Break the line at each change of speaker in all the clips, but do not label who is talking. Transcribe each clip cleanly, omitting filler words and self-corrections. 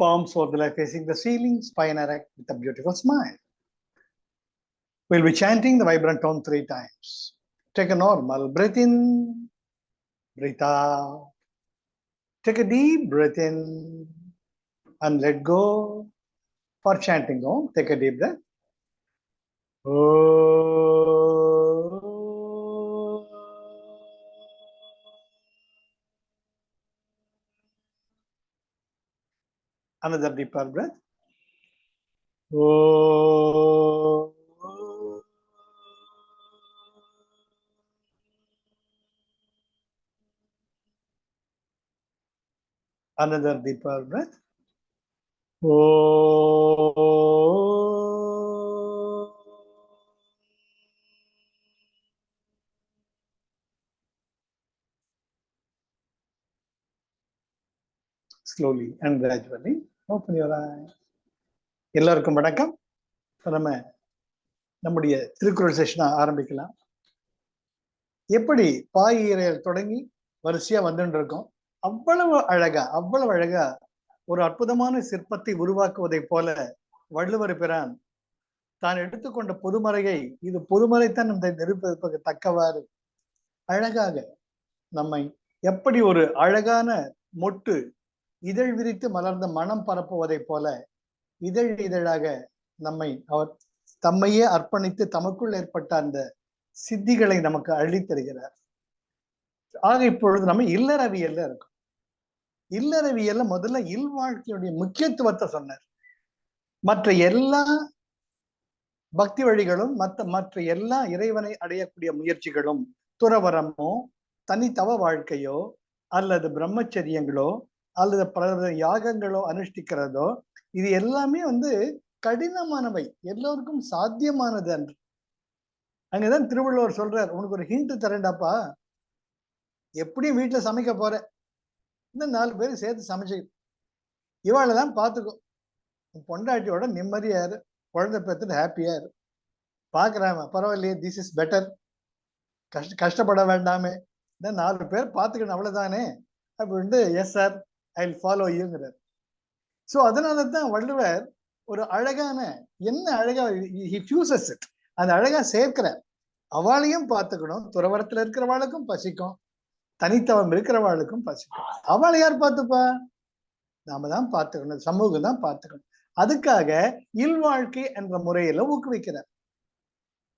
palms over the left facing the ceiling, spine erect with a beautiful smile. We'll be chanting the vibrant tone 3 times. Take a normal breath in, breathe out. Take a deep breath in and let go. For chanting Om, take a deep breath. Another deeper breath. Another deeper breath. Slowly and gradually open your eyes. எல்லாருக்கும் வணக்கம். நம்ம நம்முடைய திருக்குறள் செஷனை ஆரம்பிக்கலாம். எப்படி பாயிரையில் தொடங்கி வரிசையா வந்துட்டு இருக்கோம். அவ்வளவு அழகா ஒரு அற்புதமான சிற்பத்தை உருவாக்குவதை போல வள்ளுவர் பிரான் தான் எடுத்துக்கொண்ட பொதுமறையை, இது பொதுமறைத்தான் இந்த நிரூபிப்பதற்கு தக்கவாறு அழகாக நம்மை எப்படி ஒரு அழகான மொட்டு இதழ் விரித்து மலர்ந்த மனம் பரப்புவதை போல இதழாக நம்மை அவர் தம்மையே அர்ப்பணித்து தமக்குள் ஏற்பட்ட அந்த சித்திகளை நமக்கு அள்ளி தருகிறார். ஆக இப்பொழுது நம்ம இல்லறவியல்ல இருக்கோம். இல்லறவியல்ல முதல்ல இல்வாழ்க்கையுடைய முக்கியத்துவத்தை சொன்னார். மற்ற எல்லா பக்தி வழிகளும் மற்ற எல்லா இறைவனை அடையக்கூடிய முயற்சிகளும் துறவரமோ தனித்தவ வாழ்க்கையோ அல்லது பிரம்மச்சரியங்களோ அல்லது பல யாகங்களோ அனுஷ்டிக்கிறதோ இது எல்லாமே கடினமானவை, எல்லோருக்கும் சாத்தியமானது அன்று. அங்கதான் திருவள்ளுவர் சொல்றார், உனக்கு ஒரு ஹிண்ட் தரேன்டாப்பா, எப்படியும் வீட்டுல சமைக்க போற, இன்னும் 4 பேர் சேர்த்து சமைச்சு இவாளெல்லாம் பார்த்துக்கோ, பொண்டாட்டியோட நிம்மதியா இரு, குழந்தை பெற்றுட்டு ஹாப்பியா இரு, பாக்குறாம பரவாயில்லையே, திஸ் இஸ் பெட்டர், கஷ்டப்பட வேண்டாமே, இந்த 4 பேர் பார்த்துக்கணும் அவ்வளவுதானே அப்படின்ட்டு yes sir I will follow யூங்கிறார். ஸோ அதனால தான் வள்ளுவர் ஒரு அழகான என்ன அழகா அந்த அழகா சேர்க்கிறார். அவளையும் பார்த்துக்கணும், துறவரத்துல இருக்கிறவாளுக்கும் பசிக்கும், தனித்தவம் இருக்கிறவாளுக்கும் பசிக்கும். அவளை யார் பார்த்துப்பா? நாம தான் பார்த்துக்கணும், சமூகம் தான் பார்த்துக்கணும். அதுக்காக இல்வாழ்க்கை என்ற முறையில ஊக்குவிக்கிறார்.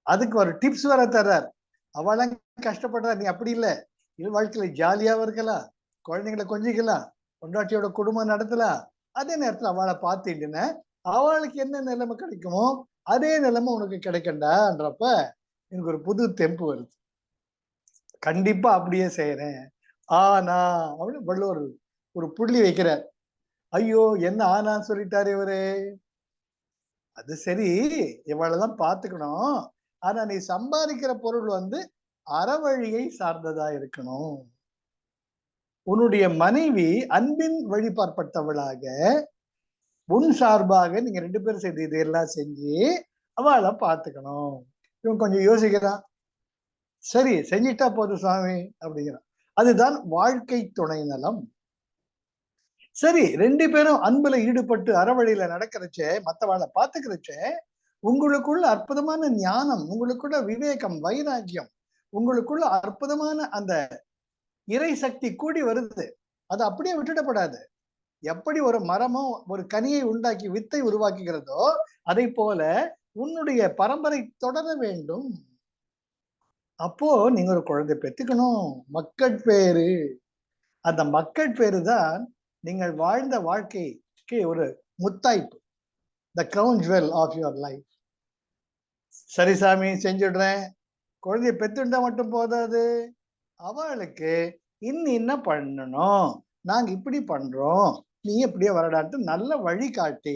அதுக்கு ஒரு டிப்ஸ் வர தர்றார். அவளை கஷ்டப்படுறார், நீ அப்படி இல்லை, இல்வாழ்க்கையில ஜாலியாவும் இருக்கலாம், குழந்தைங்களை கொஞ்சிக்கலாம், பொண்டாட்டியோட குடும்பம் நடத்தலாம், அதே நேரத்துல அவளை பார்த்துட்டுன்னு அவளுக்கு என்ன நிலைமை கிடைக்குமோ அதே நிலைமை உனக்கு கிடைக்கண்டான்றப்ப எனக்கு ஒரு புது தெம்பு வருது, கண்டிப்பா அப்படியே செய்யறேன். ஆனா அப்படின்னு வள்ளுவர் ஒரு புள்ளி வைக்கிறார். ஐயோ என்ன ஆனான்னு சொல்லிட்டாரு இவரு, அது சரி இவளெல்லாம் பார்த்துக்கணும், ஆனா நீ சம்பாதிக்கிற பொருள் அறவழியை சார்ந்ததா இருக்கணும். உன்னுடைய மனைவி அன்பின் வழிபார்ப்பட்டவளாக உன் சார்பாக நீங்க 2 பேரும் சேர்ந்து இதெல்லாம் செஞ்சு அவளை பார்த்துக்கணும். இவன் கொஞ்சம் யோசிக்கிறான், சரி செஞ்சிட்டா போதும் சுவாமி அப்படிங்கிறான். அதுதான் வாழ்க்கை துணை நலம். சரி 2 பேரும் அன்புல ஈடுபட்டு அறவழியில நடக்கிறச்சே, மற்றவாளை பார்த்துக்கிறச்சே, உங்களுக்குள்ள அற்புதமான ஞானம், உங்களுக்குள்ள விவேகம், வைராக்கியம், உங்களுக்குள்ள அற்புதமான அந்த இறை சக்தி கூடி வருது. அது அப்படியே விட்டுடப்படாது. எப்படி ஒரு மரமோ ஒரு கனியை உண்டாக்கி வித்தை உருவாக்குகிறதோ அதை போல உன்னுடைய பரம்பரை தொடர வேண்டும். அப்போ நீங்க ஒரு குழந்தை பெற்றுக்கணும், மக்கட்பேறு. அந்த மக்கட்பேறு தான் நீங்கள் வாழ்ந்த வாழ்க்கைக்கு ஒரு முத்தாய்ப்பு, the crown jewel of your life. சரி சாமி செஞ்சுடுறேன், குழந்தைய பெற்றுண்டா மட்டும் போதாது, அவளுக்கு என்ன பண்ணணும், நாங்க இப்படி பண்றோம், நீ எப்படியே வரடான்ட்டு நல்ல வழி காட்டி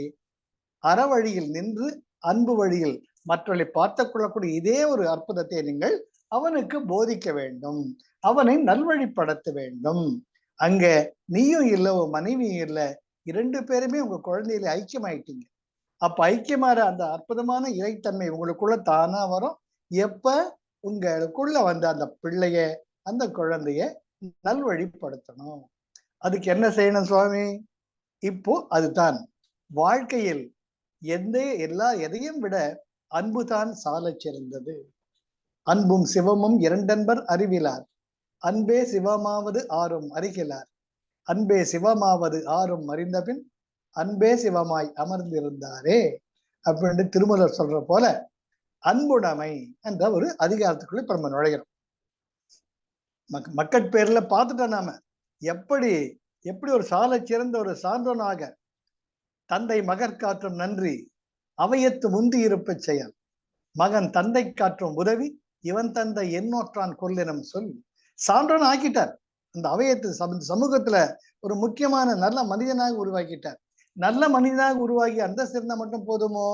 அறவழியில் நின்று அன்பு வழியில் மற்றவர்களை பார்த்து கொள்ளக்கூடிய இதே ஒரு அற்புதத்தை நீங்கள் அவனுக்கு போதிக்க வேண்டும், அவனை நல்வழிப்படுத்த வேண்டும். அங்க நீயும் இல்லை, உன் மனைவியும் இல்லை, 2 பேருமே உங்க குழந்தையில ஐக்கியமாயிட்டீங்க. அப்ப ஐக்கியமாற அந்த அற்புதமான இறைத்தன்மை உங்களுக்குள்ள தானா வரும். எப்ப உங்களுக்குள்ள அந்த பிள்ளைய அந்த குழந்தைய நல்வழிப்படுத்தணும். அதுக்கு என்ன செய்யணும் சுவாமி? இப்போ அதுதான் வாழ்க்கையில் எதையும் விட அன்புதான் சாலச் சிறந்தது. அன்பும் சிவமும் இரண்டன்பர் அறிவிலார், அன்பே சிவமாவது ஆறும் அறிகிறார், அன்பே சிவமாவது ஆறும் அறிந்தபின் அன்பே சிவமாய் அமர்ந்திருந்தாரே அப்படின்னு திருமலர் சொல்ற போல அன்புடைமை என்ற ஒரு அதிகாரத்துக்குள்ள இப்ப நம்ம நுழைகிறோம். மக்கட்பேர்ல பார்த்துட்டோம் நாம எப்படி எப்படி ஒரு சால சிறந்த ஒரு சான்றோனாக தந்தை மகர் காற்றும் நன்றி அவையத்து முந்தி இருப்ப செயல், மகன் தந்தை காற்றும் உதவி இவன் தந்தை எண்ணோற்றான் கொல்லினம் சொல் சான்றோன் ஆக்கிட்டார். அந்த அவையத்து சமூகத்துல ஒரு முக்கியமான நல்ல மனிதனாக உருவாக்கிட்டார். நல்ல மனிதனாக உருவாகி அந்த சிறந்த மட்டும் போதுமோ,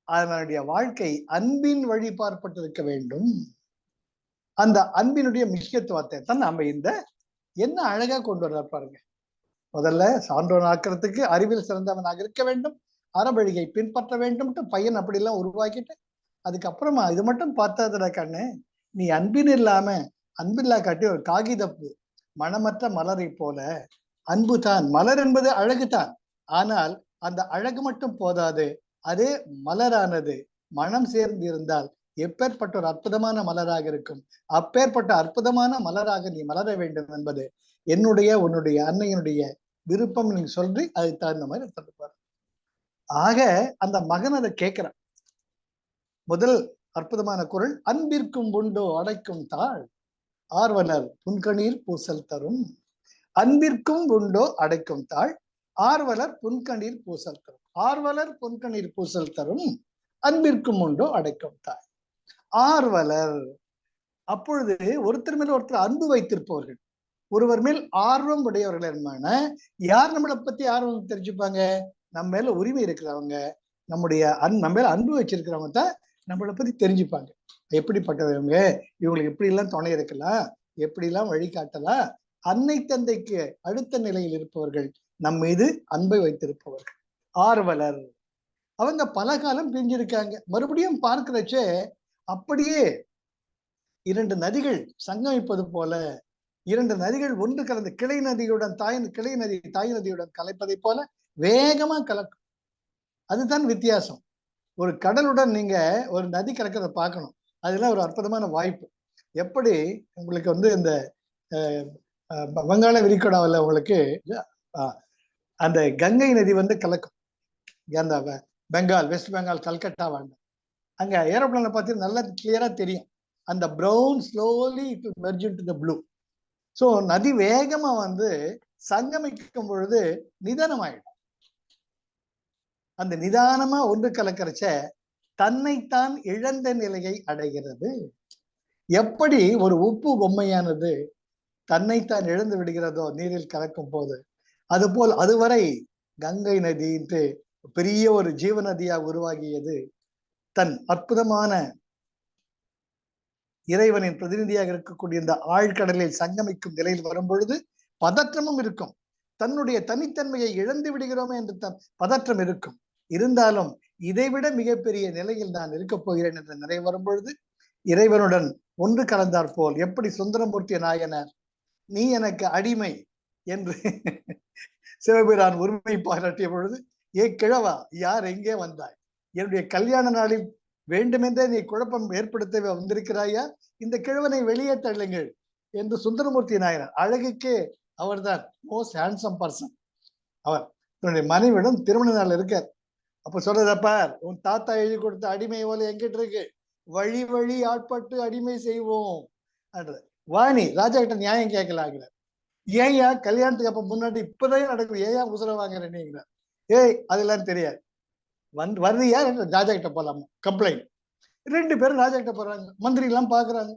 அதனுடைய வாழ்க்கை அன்பின் வழி பார்ப்பட்டிருக்க வேண்டும். அந்த அன்பினுடைய முக்கியத்துவத்தை தான் நம்ம இந்த என்ன அழகா கொண்டு வர்ற பாருங்க. முதல்ல சான்றோன் ஆக்கிறதுக்கு அறிவில் சிறந்தவனாக இருக்க வேண்டும், அறவழியை பின்பற்ற வேண்டும். பையன் அப்படிலாம் உருவாக்கிட்டு அதுக்கப்புறமா இது மட்டும் பார்த்ததுல கண்ணு, நீ அன்பின் இல்லாம அன்பில்லா காட்டி ஒரு காகிதப்பு மனமற்ற மலரை போல அன்பு தான். மலர் என்பது அழகுதான், ஆனால் அந்த அழகு மட்டும் போதாது, அதே மலரானது மனம் சேர்ந்து இருந்தால் எப்பேற்பட்ட ஒரு அற்புதமான மலராக இருக்கும். அப்பேற்பட்ட அற்புதமான மலராக நீ மலர வேண்டும் என்பது என்னுடைய உன்னுடைய அன்னையினுடைய விருப்பம். நீங்க சொல்லி அதுக்கு தகுந்த மாதிரி சொல்லுவார். ஆக அந்த மகன் அதை கேட்கிறான். முதல் அற்புதமான குரல், அன்பிற்கும் உண்டோ அடைக்கும் தாழ், ஆர்வலர் புன்கணீர் பூசல் தரும். அன்பிற்கும் உண்டோ அடைக்கும் தாழ், ஆர்வலர் புன்கணீர் பூசல் தரும். ஆர்வலர் புன்கணீர் பூசல் தரும், அன்பிற்கும் உண்டோ அடைக்கும் தாழ். ஆர்வலர் அப்பொழுது ஒருத்தர் மேல் ஒருத்தர் அன்பு வைத்திருப்பவர்கள், ஒருவர் மேல் ஆர்வம் உடையவர்கள். என்ன யார் நம்மளை பத்தி ஆர்வம் தெரிஞ்சுப்பாங்க? நம்ம மேல உரிமை இருக்கிறவங்க, நம்முடைய நம்ம மேல அன்பு வச்சிருக்கிறவங்க தான் நம்மளை பத்தி தெரிஞ்சுப்பாங்க. எப்படிப்பட்டவங்க, இவங்களுக்கு எப்படி எல்லாம் துணை இருக்கலாம், எப்படி எல்லாம் வழிகாட்டலாம். அன்னை தந்தைக்கு அடுத்த நிலையில் இருப்பவர்கள் நம் மீது அன்பை வைத்திருப்பவர்கள் ஆர்வலர். அவங்க பல காலம் பிரிஞ்சிருக்காங்க. மறுபடியும் பார்க்கிறச்சே அப்படியே இரண்டு நதிகள் சங்கமிப்பது போல, இரண்டு நதிகள் ஒன்று கலந்து கிளை நதியுடன் கிளை நதி தாய் நதியுடன் கலப்பதை போல வேகமா கலக்கும். அதுதான் வித்தியாசம். ஒரு கடலுடன் நீங்க ஒரு நதி கலக்கிறத பார்க்கணும். அதெல்லாம் ஒரு அற்புதமான வாய்ப்பு. எப்படி உங்களுக்கு இந்த வங்காள விரிகுடாவில் உங்களுக்கு அந்த கங்கை நதி கலக்கும். அந்த பெங்கால், வெஸ்ட் பெங்கால், கல்கட்டா வேண்டாம், அங்க ஏரோப்ளேன்ல பார்த்தீங்கன்னா நல்லா கிளியரா தெரியும். அந்த brown slowly it will merge into the blue. So நதி வேகமா சங்கமிக்கும் பொழுது நிதானமாயிடும். அந்த நிதானமா ஒன்று கலக்கிறச்ச தன்னைத்தான் இழந்த நிலையை அடைகிறது. எப்படி ஒரு உப்பு பொம்மையானது தன்னைத்தான் இழந்து விடுகிறதோ நீரில் கலக்கும் போது, அதுபோல் அதுவரை கங்கை நதின்ட்டு பெரிய ஒரு ஜீவ நதியா உருவாகியது தன் அற்புதமான இறைவனின் பிரதிநிதியாக இருக்கக்கூடிய இந்த ஆழ்கடலில் சங்கமிக்கும் நிலையில் வரும் பொழுது பதற்றமும் இருக்கும். தன்னுடைய தனித்தன்மையை இழந்து விடுகிறோமே என்று பதற்றம் இருக்கும். இருந்தாலும் இதைவிட மிகப்பெரிய நிலையில் நான் இருக்கப் போகிறேன் என்ற நிலை வரும் பொழுது இறைவனுடன் ஒன்று கலந்தார் போல், எப்படி சுந்தரமூர்த்தி நாயனார் நீ எனக்கு அடிமை என்று சிவபிரான் உரிமை பாராட்டிய பொழுது, ஏ கிழவா, யார் எங்கே வந்தாய்? என்னுடைய கல்யாண நாளில் வேண்டுமென்றே நீ குழப்பம் ஏற்படுத்த வந்திருக்கிறாயா? இந்த கிழவனை வெளியே தள்ளுங்கள் என்று சுந்தரமூர்த்தி நாயனார், அழகுக்கே அவர்தான் மோஸ்ட் ஹேண்ட்சம் பர்சன். அவர் தன்னுடைய மனைவிடம் திருமண நாள் இருக்கார். அப்ப சொல்றதப்பார், உன் தாத்தா எழுதி கொடுத்த அடிமை ஓலை எங்கிட்ட இருக்கு, வழி வழி ஆட்பட்டு அடிமை செய்வோம் என்ற வாணி ராஜா கிட்ட நியாயம் கேட்கலாங்கிறார். ஏயா கல்யாணத்துக்கு அப்ப முன்னாடி இப்பதான் நடக்குது, ஏயா உசுர வாங்குற நீங்கிறார். ஏய் அதெல்லாம் தெரியாது, வர்றியா ராஜா கிட்ட போலாமா கம்ப்ளைண்ட். ரெண்டு பேரும் ராஜா கிட்ட போறாங்க. மந்திரி எல்லாம் பாக்குறாங்க.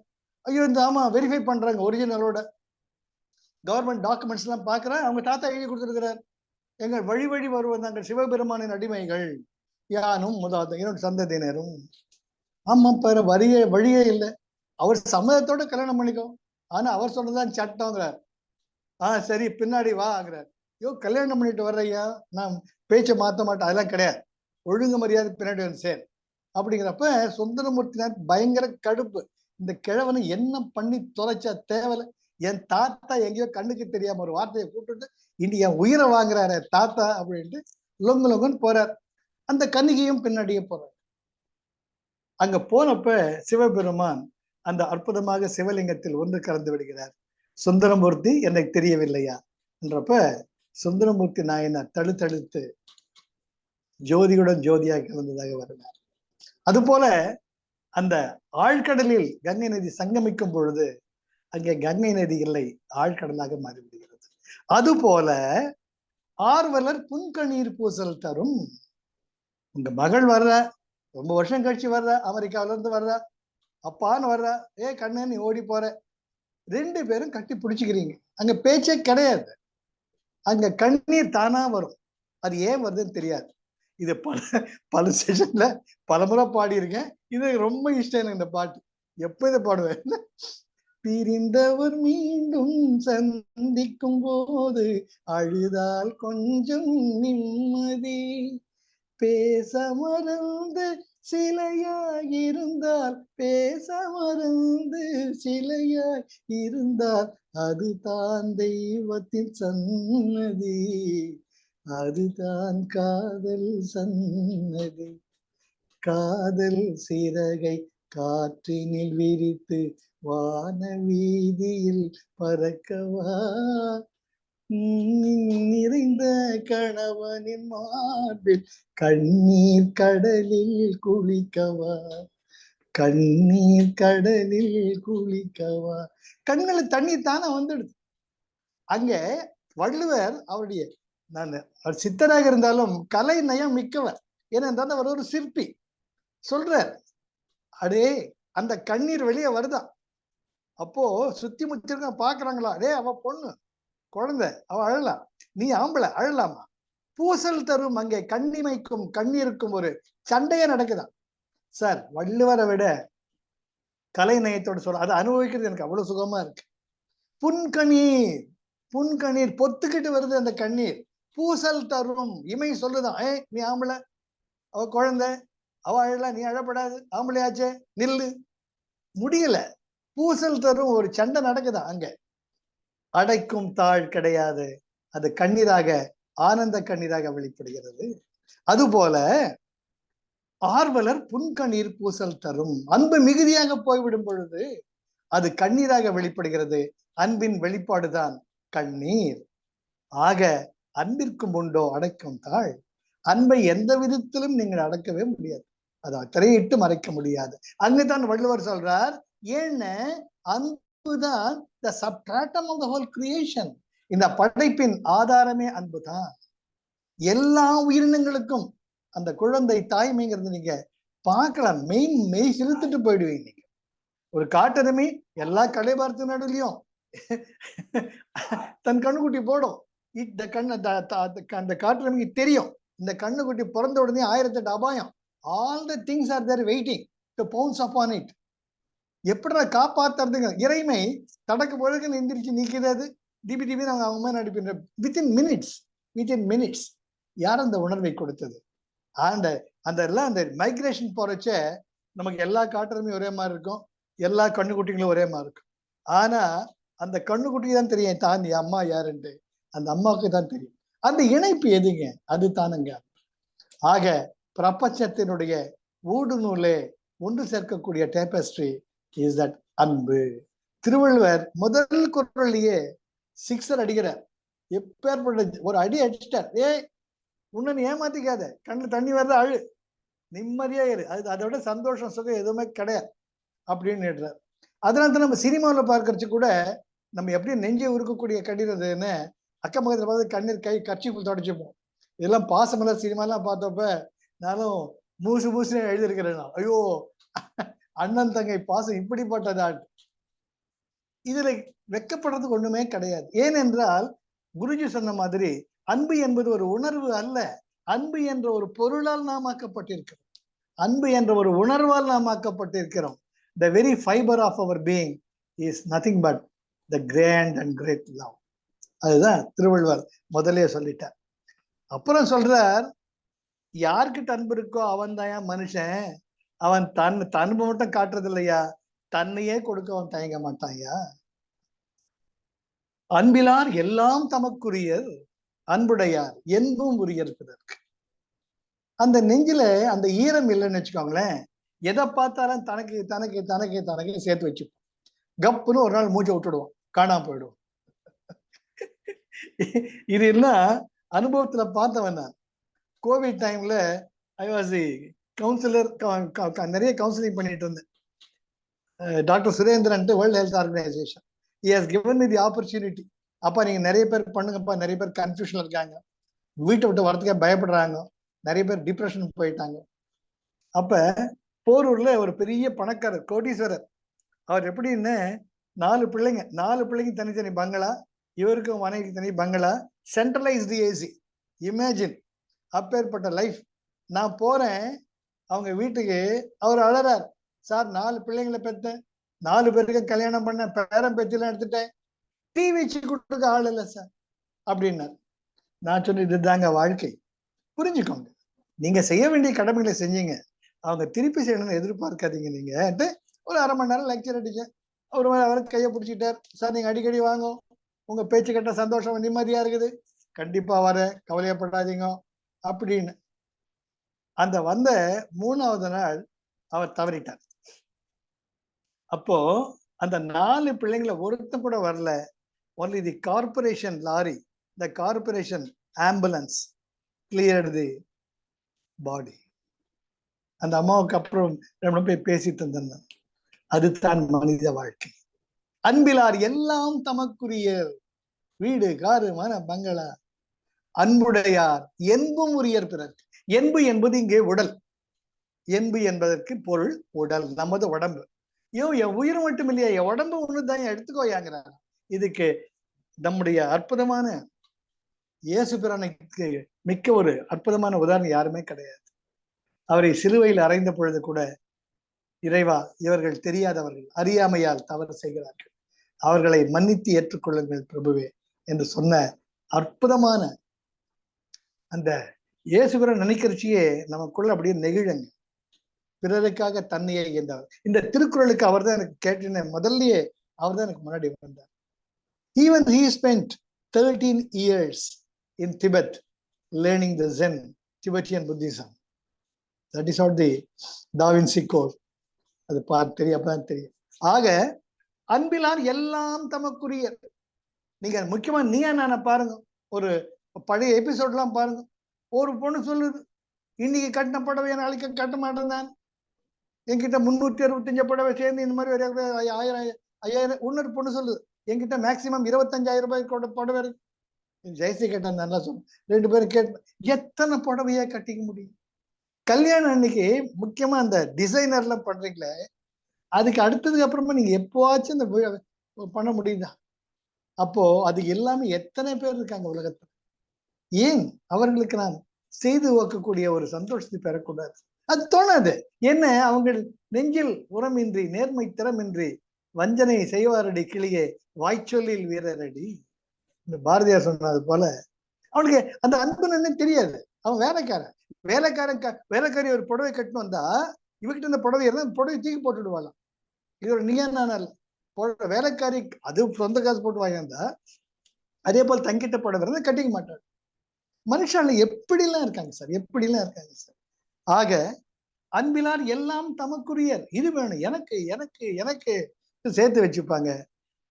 ஐயோ இந்த ஆமா வெரிஃபை பண்றாங்க, ஒரிஜினலோட கவர்மெண்ட் டாக்குமெண்ட்ஸ் எல்லாம் பாக்குறாங்க. அவங்க தாத்தா எழுதி கொடுத்துருக்கிறார், எங்கள் வழி வழி வருவது நாங்கள் சிவபெருமானின் அடிமைகள், யானும் முதல் சந்ததியினரும். ஆமா பாரு, வழியே இல்லை. அவர் சம்மதத்தோட கல்யாணம் பண்ணிக்கோ, ஆனா அவர் சொன்னதான் சட்டம்ங்கிறார். சரி பின்னாடி வாங்கிறார். ஐயோ கல்யாணம் பண்ணிட்டு வர்றையா, நான் பேச்சை மாற்ற மாட்டேன், அதெல்லாம் கிடையாது, ஒழுங்கு மரியாதை பின்னாடி வந்து சேர் அப்படிங்கிறப்ப சுந்தரமூர்த்தினார் பயங்கர கடுப்பு. இந்த கிழவனை என்ன பண்ணி தொலைச்சா தேவையில்ல, என் தாத்தா எங்கேயோ கண்ணுக்கு தெரியாம ஒரு வார்த்தையை கூப்பிட்டு இனி என் உயிரை வாங்குறாரு தாத்தா அப்படின்ட்டு லொங்கு லொங்குன்னு போறார். அந்த கன்னிகையும் பின்னாடியே போறார். அங்க போனப்ப சிவபெருமான் அந்த அற்புதமாக சிவலிங்கத்தில் ஒன்று கலந்து விடுகிறார். சுந்தரமூர்த்தி எனக்கு தெரியவில்லையா என்றப்ப சுந்தரமூர்த்தி நாயனார் தழுத்தழுத்து ஜோதியுடன் ஜோதியாக கலந்ததாக வருகிறார். அதுபோல அந்த ஆழ்கடலில் கங்கை நதி சங்கமிக்கும் பொழுது அங்கே கங்கை நதி இல்லை, ஆழ்கடலாக மாறிவிடுகிறது. அதுபோல ஆர்வலர் புன்கணீர் பூசல் தரும். உங்க மகள் வர்ற, ரொம்ப வருஷம் கழிச்சு வர்ற, அமெரிக்காவில இருந்து வர்ற, அப்பான்னு வர்ற, கண்ணு நீ ஓடி போற, 2 பேரும் கட்டி பிடிச்சிக்கிறீங்க. அங்க பேச்சே கிடையாது. அங்க கண்ணீர் தானா வரும். அது ஏன் வருதுன்னு தெரியாது. இது பல செஷன்ல பலமுறை பாடியிருக்கேன். இது ரொம்ப இஷ்டம் எனக்கு இந்த பாட்டு. எப்ப இதை பாடுவேன், பிரிந்தவர் மீண்டும் சந்திக்கும் போது அழுதால் கொஞ்சம் நிம்மதி, பேச மறந்து சிலையாய் இருந்தால், பேச மறந்து சிலையாய் இருந்தால் அதுதான் தெய்வத்தின் சன்னதி, அதுதான் காதல் சன்னதி, காதல் சிறகை காற்றினில் விரித்து வான வீதியில் பறக்கவா, நிறைந்த கணவனின் மார்பில் கண்ணீர் கடலில் குளிக்கவா, கண்ணீர் கடலில் குளிக்கவா. கண்ணுல தண்ணீர் தானே வந்துடுது. அங்க வள்ளுவர் அவருடைய சித்தராக இருந்தாலும் கலை நயம் மிக்கவர். ஏனென்றால் அவர் ஒரு சிற்பி. சொல்றார், அடே அந்த கண்ணீர் வெளியே வருதா, அப்போ சுத்தி முத்தி பாக்குறாங்களா, அடே அவ பொண்ணு குழந்தை, அவ அழலாம், நீ ஆம்பளை அழலாமா, பூசல் தரும். அங்கே கண்ணிமைக்கும் கண்ணீருக்கும் ஒரு சண்டையே நடக்குதான். சார், வள்ளுவரை விட கலை நயத்தோடு சொல்ற, அதை அனுபவிக்கிறது எனக்கு அவ்வளவு சுகமா இருக்கு. புன்கணீர், புன்கணீர் பொத்துக்கிட்டு வருது அந்த கண்ணீர். பூசல் தரும், இமை சொல்லுதான், நீ ஆம்பளை, அவ குழந்தை, அவ அழல, நீ அழப்படாது, ஆம்பளையாச்சே நில்லு, முடியல. பூசல் தரும், ஒரு சண்டை நடக்குதா அங்க. அடைக்கும் தாழ் கிடையாது, அது கண்ணீராக, ஆனந்த கண்ணீராக வெளிப்படுகிறது. அதுபோல ஆர்வலர் புன்கணீர் பூசல் தரும். அன்பு மிகுதியாக போய்விடும் பொழுது அது கண்ணீராக வெளிப்படுகிறது. அன்பின் வெளிப்பாடுதான் கண்ணீர். ஆக அன்பிற்கும் உண்டோ அடக்கும் தாழ். அன்பை எந்த விதத்திலும் நீங்கள் அடக்கவே முடியாது, அதை திரையிட்டு மறைக்க முடியாது. அங்குதான் வள்ளுவர் சொல்றார், ஏன்னு அன்புதான் the substratum of the whole creation. இந்த படைப்பின் ஆதாரமே அன்புதான். எல்லா உயிரினங்களுக்கும் அந்த குழந்தை தாய்மைங்கிறது நீங்க பார்க்கலாம். மெய் செலுத்திட்டு போயிடுவீங்க. நீங்க ஒரு காட்டெருமை எல்லா கலைபாரத்து நடுலையும் தன் கண்ணுக்குட்டி போடும். இந்த கண்ணு அந்த காட்டெருமைக்கு தெரியும், இந்த கண்ணுக்குட்டி பிறந்த உடனே 1008 அபாயம். All the things are there waiting to pounce upon it. எப்படி காப்பாத்துறதுங்க, இறைமை தடக்கு பொழுது எந்திரிச்சு நிற்கிறது. டிபி அவங்க மேல நடிப்பின்ற வித்தின் மினிட்ஸ். யார் அந்த உணர்வை கொடுத்தது? அந்த மைக்ரேஷன் போறச்ச நமக்கு எல்லா காட்டுறதுமே ஒரே மாதிரி இருக்கும், எல்லா கண்ணுக்குட்டிகளும் ஒரே மாதிரி இருக்கும். ஆனா அந்த கண்ணுக்குட்டிக்கு தான் தெரியும் தான் அம்மா யாருன்ட்டு, அந்த அம்மாவுக்கு தான் தெரியும். அந்த இணைப்பு எதுங்க? அது தானுங்க. ஆக பிரபஞ்சத்தினுடைய ஊடு நூலே ஒன்று சேர்க்கக்கூடிய டேபஸ்ட்ரி இஸ் தட் அன்பு. திருவள்ளுவர் முதல் குரல்லையே 6 அடிக்கிறார். எப்பேற்பட்ட ஒரு அடி அடிச்சிட்டார். உன்னை நீ ஏமாத்திக்காத, கண்ணுல தண்ணி வர்ற அழு, நிம்மதியா இரு, அதோட சந்தோஷம் சுகம் எதுவுமே கிடையாது அப்படின்னு. அதனால தான் நம்ம சினிமாவில் பார்க்கறச்சு கூட நம்ம எப்படி நெஞ்சை உருக்கக்கூடிய கடினதுன்னு அக்கம் பக்கத்துல பார்த்து கண்ணீர் கட்சிக்குள் தொடச்சிப்போம். இதெல்லாம் பாசமெல்லாம் சினிமாலாம் பார்த்தப்ப நானும் மூசுன்னு எழுதியிருக்கிறேன். ஐயோ, அண்ணன் தங்கை பாசம் இப்படிப்பட்டதான். இதுல வெக்கப்படுறதுக்கு ஒண்ணுமே கிடையாது. ஏனென்றால் குருஜி சொன்ன மாதிரி அன்பு என்பது ஒரு உணர்வு அல்ல, அன்பு என்ற ஒரு பொருளால் நாம் ஆக்கப்பட்டிருக்கிறோம், அன்பு என்ற ஒரு உணர்வால் நாம் ஆக்கப்பட்டிருக்கிறோம். The very fiber of our being is nothing but the grand and great love. அதுதான் திருவள்ளுவர் முதலே சொல்லிட்டார். அப்புறம் சொல்றார், யார்கிட்ட அன்பு இருக்கோ அவன் தான் மனுஷன், அவன் அன்பு மட்டும் காட்டுறது இல்லையா, தன்னையே கொடுக்க அவன் தயங்க மாட்டான்யா. அன்பிலார் எல்லாம் தமக்குரியர். அன்புடையார் என்பும் உரியர் பிறர்க்கு. அந்த நெஞ்சில அந்த ஈரம் இல்லைன்னு வச்சுக்கோங்களேன், எதை பார்த்தாலும் தனக்கு தனக்கு தனக்கு தனக்கு சேர்த்து வச்சுப்போம். கப்புன்னு ஒரு நாள் மூச்சை விட்டுடுவோம், காணாம போயிடுவோம். இது எல்லாம் அனுபவத்துல பார்த்தவன் நான். கோவிட் டைம்ல ஐ வாஸ் கவுன்சிலர், நிறைய கவுன்சிலிங் பண்ணிட்டு இருந்தேன். Doctor Surendran, world health organisation, he has given me the opportunity. அப்பா நீங்க நிறைய பேர் பண்ணுங்கப்பா, நிறைய பேர் கன்ஃபியூஷன்ல இருக்காங்க, வீட்டை விட்டு வரதுக்கே பயப்படுறாங்க, நிறைய பேர் டிப்ரெஷன் போயிட்டாங்க. அப்ப போரூர்ல ஒரு பெரிய பணக்காரர், கோடீஸ்வரர். அவர் எப்படின்னு 4 பிள்ளைங்க தனித்தனி பங்களா, இவருக்கும் மனைவிக்கு தனி பங்களா, சென்ட்ரலைஸ்டு ஏசி. இமேஜின் அப்பேற்பட்ட லைஃப். நான் போறேன் அவங்க வீட்டுக்கு, அவர் அழறார், சார் 4 பிள்ளைங்களை பெற்றேன், 4 பேருக்கு கல்யாணம் பண்ண, பேரம் பேச்செல்லாம் எடுத்துட்டேன், டீ வச்சு கொடுக்க ஆள் இல்லை சார் அப்படின்னார். நான் சொன்னேன், இதுதாங்க வாழ்க்கை, புரிஞ்சுக்கோங்க. நீங்க செய்ய வேண்டிய கடமைகளை செஞ்சீங்க, அவங்க திருப்பி செய்யணும்னு எதிர்பார்க்காதீங்க. நீங்க ஒரு 1/2 மணி நேரம் லெக்சர் அடிச்சேன். அவருக்கு கையை பிடிச்சிட்டார், சார் நீங்க அடிக்கடி வாங்க, உங்க பேச்சு கேட்ட சந்தோஷம் நிம்மதியா இருக்குது, கண்டிப்பா வர, கவலையப்படாதீங்க அப்படின்னு. அந்த வந்த 3வது நாள் அவர் தவறிட்டார். அப்போ அந்த 4 பிள்ளைங்களை ஒருத்தன் கூட வரல. Only the corporation lorry, the corporation ambulance cleared the body. அந்த அம்மாவுக்கு அப்புறம் நம்ம போய் பேசிட்டு இருந்தேன். அதுதான் மனித வாழ்க்கை. அன்பிலார் எல்லாம் தமக்குரிய, வீடு காரு மன பங்களா, அன்புடையார் என்பும் உரியர் பிறர்க்கு. என்பு என்பது இங்கே உடல். என்பு என்பதற்கு பொருள் உடல், நமது உடம்பு. என் உயிர் மட்டும் இல்லையா, என் உடம்பு ஒண்ணுதான், எடுத்துக்கோயாங்கிறாங்க. இதுக்கு நம்முடைய அற்புதமான இயேசு பிரானுக்கு மிக்க ஒரு அற்புதமான உதாரணம் யாருமே கிடையாது. அவரை சிலுவையில் அறைந்த பொழுது கூட, இறைவா இவர்கள் தெரியாதவர்கள், அறியாமையால் தவறு செய்கிறார்கள், அவர்களை மன்னித்து ஏற்றுக்கொள்ளுங்கள் பிரபுவே என்று சொன்ன அற்புதமான அந்த இயேசுபிரான் நினைக்கிறச்சியே நமக்குள்ள அப்படியே நெகிழங்க. பிறருக்காக தன்னையே என்றார். இந்த திருக்குறளுக்கு அவர் தான் எனக்கு கேட்டின, முதல்லயே அவர் தான் எனக்கு முன்னாடி வந்தார். Even he spent 13 years in Tibet learning the Zen, Tibetan Buddhism. That is what the Da Vinci Code. அது தெரியும், அப்பதான் தெரியும். ஆக அன்பிலார் எல்லாம் தமக்குரிய. நீங்க முக்கியமா நீயா நான பாருங்க, ஒரு பழைய எபிசோட்லாம் பாருங்க. ஒரு பொண்ணு சொல்லுது, இன்னைக்கு கட்டின புடவை நாளைக்கு கட்ட மாட்டேன் தான், என்கிட்ட 365 புடவை சேர்ந்து இந்த மாதிரி 1000 5000. இன்னொரு பொண்ணு சொல்லுது, என்கிட்ட மேக்சிமம் 25,000 ரூபாய் புடவை இருக்கு. ஜெயஸ்ரீ கேட்டான், நல்லா சொல்லும். 2 பேரும் கேட்டு, எத்தனை புடவையா கட்டிக்க முடியும்? கல்யாணம் அன்னைக்கு முக்கியமா அந்த டிசைனர்லாம் பண்றீங்களே, அதுக்கு அடுத்ததுக்கு அப்புறமா நீங்க எப்போவாச்சும் இந்த பண்ண முடியுதா? அப்போ அது எல்லாமே எத்தனை பேர் இருக்காங்க உலகத்துல. ஏன் அவர்களுக்கு நான் செய்து வைக்கக்கூடிய ஒரு சந்தோஷத்தை பெறக்கூடாது? அது தோணாது. என்ன, அவங்க நெஞ்சில் உரமின்றி, நேர்மை திறமின்றி, வஞ்சனை செய்வாரடி கிளியே, வாய்ச்சொல்லில் வீரரடி. இந்த பாரதியார் சொன்னது போல, அவனுக்கு அந்த அன்பு என்ன தெரியாது. அவன் வேலைக்காரி ஒரு புடவை கட்டணும் வந்தா, இவகிட்ட இந்த புடவை எல்லாம் புடவை தூக்கி போட்டுடுவாளாம். இது ஒரு நீயா நானல் வேலைக்காரி, அது சொந்த காசு போட்டு வாங்கியிருந்தா, அதே போல் தங்கிட்ட புடவை இருந்தா கட்டிக்க மாட்டாள். மனுஷால எப்படிலாம் இருக்காங்க சார், எப்படிலாம் இருக்காங்க சார். ஆக அன்பிலார் எல்லாம் தமக்குரியர். இது வேணும், எனக்கு எனக்கு எனக்கு சேர்த்து வச்சுப்பாங்க.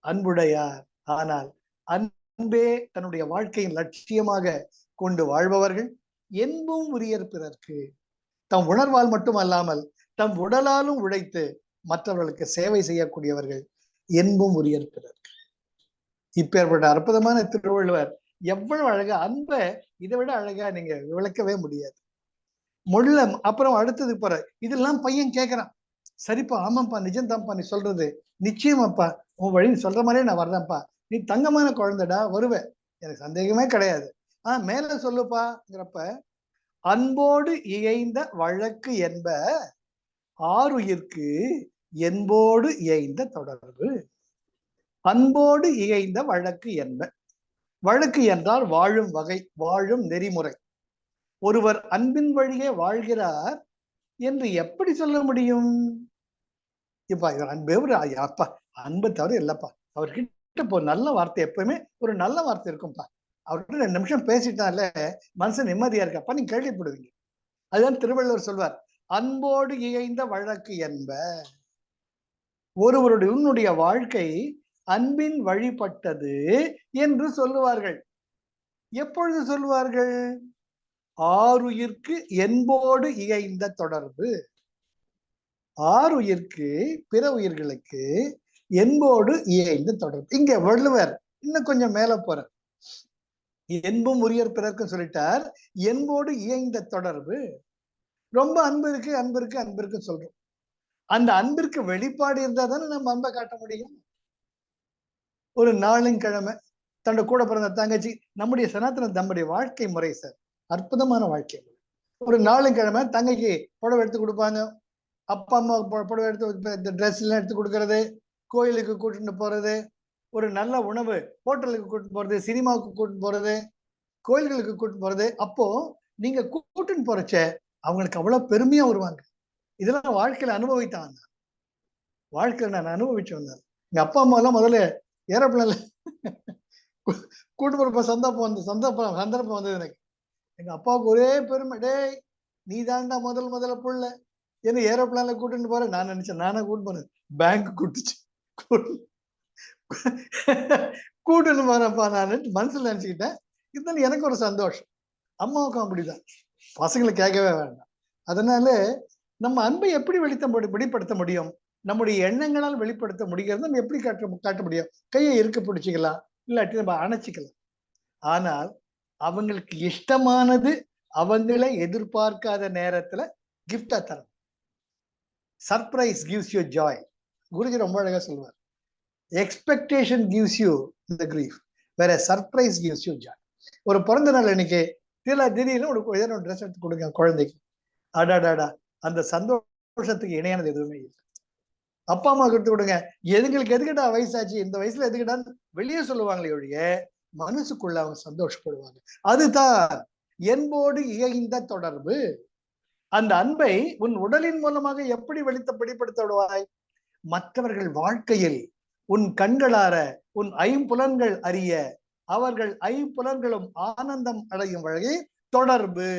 அன்புடையார், ஆனால் அன்பே தன்னுடைய வாழ்க்கையின் லட்சியமாக கொண்டு வாழ்பவர்கள் என்பும் உரியர் பிறர்க்கு. தம் உணர்வால் மட்டுமல்லாமல் தம் உடலாலும் உழைத்து மற்றவர்களுக்கு சேவை செய்யக்கூடியவர்கள் என்பும் உரியர் பிறர்க்கு. இப்பேற்பட்ட அற்புதமான திருவள்ளுவர் எவ்வளவு அழகா, அன்பை இதை விட அழகா நீங்க விளக்கவே முடியாது. மொழில அப்புறம் அடுத்தது போற இதெல்லாம் பையன் கேட்கறான். சரிப்பா, ஆமாப்பா, நிஜம்தான்ப்பா நீ சொல்றது, நிச்சயமாப்பா, உன் வழி சொல்ற மாதிரியே நான் வர்றேன்ப்பா, நீ தங்கமான குழந்தைடா, வருவேன், எனக்கு சந்தேகமே கிடையாது. மேல சொல்லுப்பாங்கிறப்ப, அன்போடு இயைந்த வழக்கு என்ப ஆருயிர்க்கு என்போடு இயைந்த தொடர்பு. அன்போடு இயைந்த வழக்கு என்ப. வழக்கு என்றால் வாழும் வகை, வாழும் நெறிமுறை. ஒருவர் அன்பின் வழியே வாழ்கிறார் என்று எப்படி சொல்ல முடியும்? இப்ப இவர் அன்பே ஒரு அப்பா, அன்பை தவிர இல்லப்பா, அவர்கிட்ட நல்ல வார்த்தை, எப்பவுமே ஒரு நல்ல வார்த்தை இருக்கும்பா, அவர்கிட்ட 2 நிமிஷம் பேசிட்டால மனசு நிம்மதியா இருக்கு. அப்ப நீங்க கேள்விப்படுவீங்க. அதுதான் திருவள்ளுவர் சொல்வார், அன்போடு இயைந்த வழக்கு என்ப. ஒருவருடைய உன்னுடைய வாழ்க்கை அன்பின் வழிபட்டது என்று சொல்லுவார்கள். எப்பொழுது சொல்லுவார்கள்? ஆருயிர்க்கு என்போடு இயைந்த தொடர்பு. ஆருயிர்க்கு பிற உயிர்களுக்கு என்போடு இயைந்த தொடர்பு. இங்க வள்ளுவர் இன்னும் கொஞ்சம் மேல போற, என்பும் உரியர் பிறர்க்கும் சொல்லிட்டார். என்போடு இயைந்த தொடர்பு. ரொம்ப அன்பு இருக்கு, அன்பு இருக்கு, அன்பு இருக்கு சொல்றோம். அந்த அன்பிற்கு வெளிப்பாடு இருந்தா தானே நம்ம அன்பை காட்ட முடியும். ஒரு நாளுங்கிழமை தன்னோட கூட பிறந்த தங்கச்சி, நம்முடைய சனாதன நம்முடைய வாழ்க்கை முறை சார், அற்புதமான வாழ்க்கை முறை. ஒரு நாளுங்கிழமை தங்கைக்கு புடவை எடுத்து கொடுப்பாங்க, அப்பா அம்மா புடவை எடுத்து ட்ரெஸ் எல்லாம் எடுத்து கொடுக்கறது, கோயிலுக்கு கூட்டிட்டு போறது, ஒரு நல்ல உணவு ஹோட்டலுக்கு கூட்டிட்டு போறது, சினிமாவுக்கு கூட்டிட்டு போறது, கோயில்களுக்கு கூட்டிட்டு போறது. அப்போ நீங்க கூட்டின்னு போறச்ச அவங்களுக்கு அவ்வளவு பெருமையா வருவாங்க. இதெல்லாம் வாழ்க்கையில அனுபவித்தான், வாழ்க்கையில நான் அனுபவிச்சு வந்தேன். எங்க அப்பா அம்மா எல்லாம் முதல்ல ஏரோப்ளேன்ல கூட்டு போறப்ப சந்தர்ப்பம் வந்தது எனக்கு. எங்க அப்பாவுக்கு ஒரே பெருமை, டேய் நீ தாண்டா முதல்ல புள்ள என்ன ஏரோப்ளேன்ல கூட்டிட்டு போற. நான் நினைச்சேன் நானே கூட்டு போனேன், பேங்க் கூட்டுச்சு கூட்டுன்னு போறப்பா நான் மனசுல நினைச்சுக்கிட்டேன். இருந்தாலும் எனக்கு ஒரு சந்தோஷம். அம்மாவுக்கும் அப்படிதான், பசங்களை கேட்கவே வேண்டாம். அதனால நம்ம அன்பை எப்படி வெளிப்படுத்த முடியும்? நம்முடைய எண்ணங்களால் வெளிப்படுத்த முடிகிறது. நம்ம எப்படி காட்ட முடியும்? கையை இருக்க பிடிச்சிக்கலாம், இல்லாட்டி நம்ம அணைச்சிக்கலாம். ஆனால் அவங்களுக்கு இஷ்டமானது அவங்களே எதிர்பார்க்காத நேரத்துல கிஃப்டா தரும். Surprise gives you Joy. Guruji ரொம்ப அழகா சொல்லுவார், expectation gives you the grief, வேற சர்ப்ரைஸ் கிவ்ஸ் யூ ஜாய். ஒரு பிறந்த நாள் இன்னைக்கு திடீர்னு ஒரு ட்ரெஸ் எடுத்து கொடுங்க குழந்தைக்கு, அடாடாடா அந்த சந்தோஷத்துக்கு இணையானது எதுவுமே இல்லை. அப்பா அம்மா எடுத்து கொடுங்க, எதுங்களுக்கு எதுக்கிட்டா வயசாச்சு, இந்த வயசுல எதுக்கிட்டான்னு வெளியே சொல்லுவாங்களே ஒழிய மனசுக்குள்ள அவங்க சந்தோஷப்படுவாங்க. அதுதான் என்போடு இயைந்த தொடர்பு. அந்த அன்பை உன் உடலின் மூலமாக எப்படி வெளிப்படுத்த விடுவாய்? மற்றவர்கள் வாழ்க்கையில் உன் கண்களார உன் ஐம்புலன்கள் அறிய, அவர்கள் ஐம்புலன்களும் ஆனந்தம் அடையும் வழி தொடர்பு.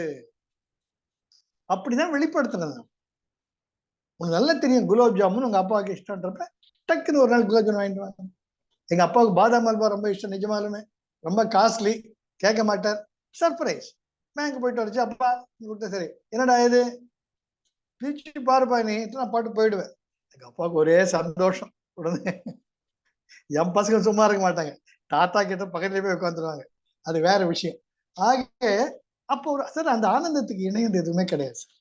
அப்படிதான் வெளிப்படுத்தினது. உனக்கு நல்லா தெரியும், குலாப் ஜாமுன் உங்க அப்பாவுக்கு இஷ்டம்ன்றப்ப டக்குன்னு ஒரு நாள் குலாப் ஜாமுன் வாங்கிட்டு வாங்க. எங்க அப்பாவுக்கு பாதாம் அல்வா ரொம்ப இஷ்டம், நிஜமாலுமே ரொம்ப காஸ்ட்லி, கேட்க மாட்டார். சர்ப்ரைஸ், பேங்க் போயிட்டு வரைச்சு, அப்பா கொடுத்த, சரி என்னடா இது பிரிச்சு பாருப்பா நீ, நான் பாட்டு போயிடுவேன். எங்க அப்பாவுக்கு ஒரே சந்தோஷம். உடனே என் பசங்க சும்மா இருக்க மாட்டாங்க, தாத்தா கிட்ட பக்கத்துல போய் உட்காந்துருவாங்க, அது வேற விஷயம். ஆக அப்போ சார் அந்த ஆனந்தத்துக்கு இணையது எதுவுமே கிடையாது சார்.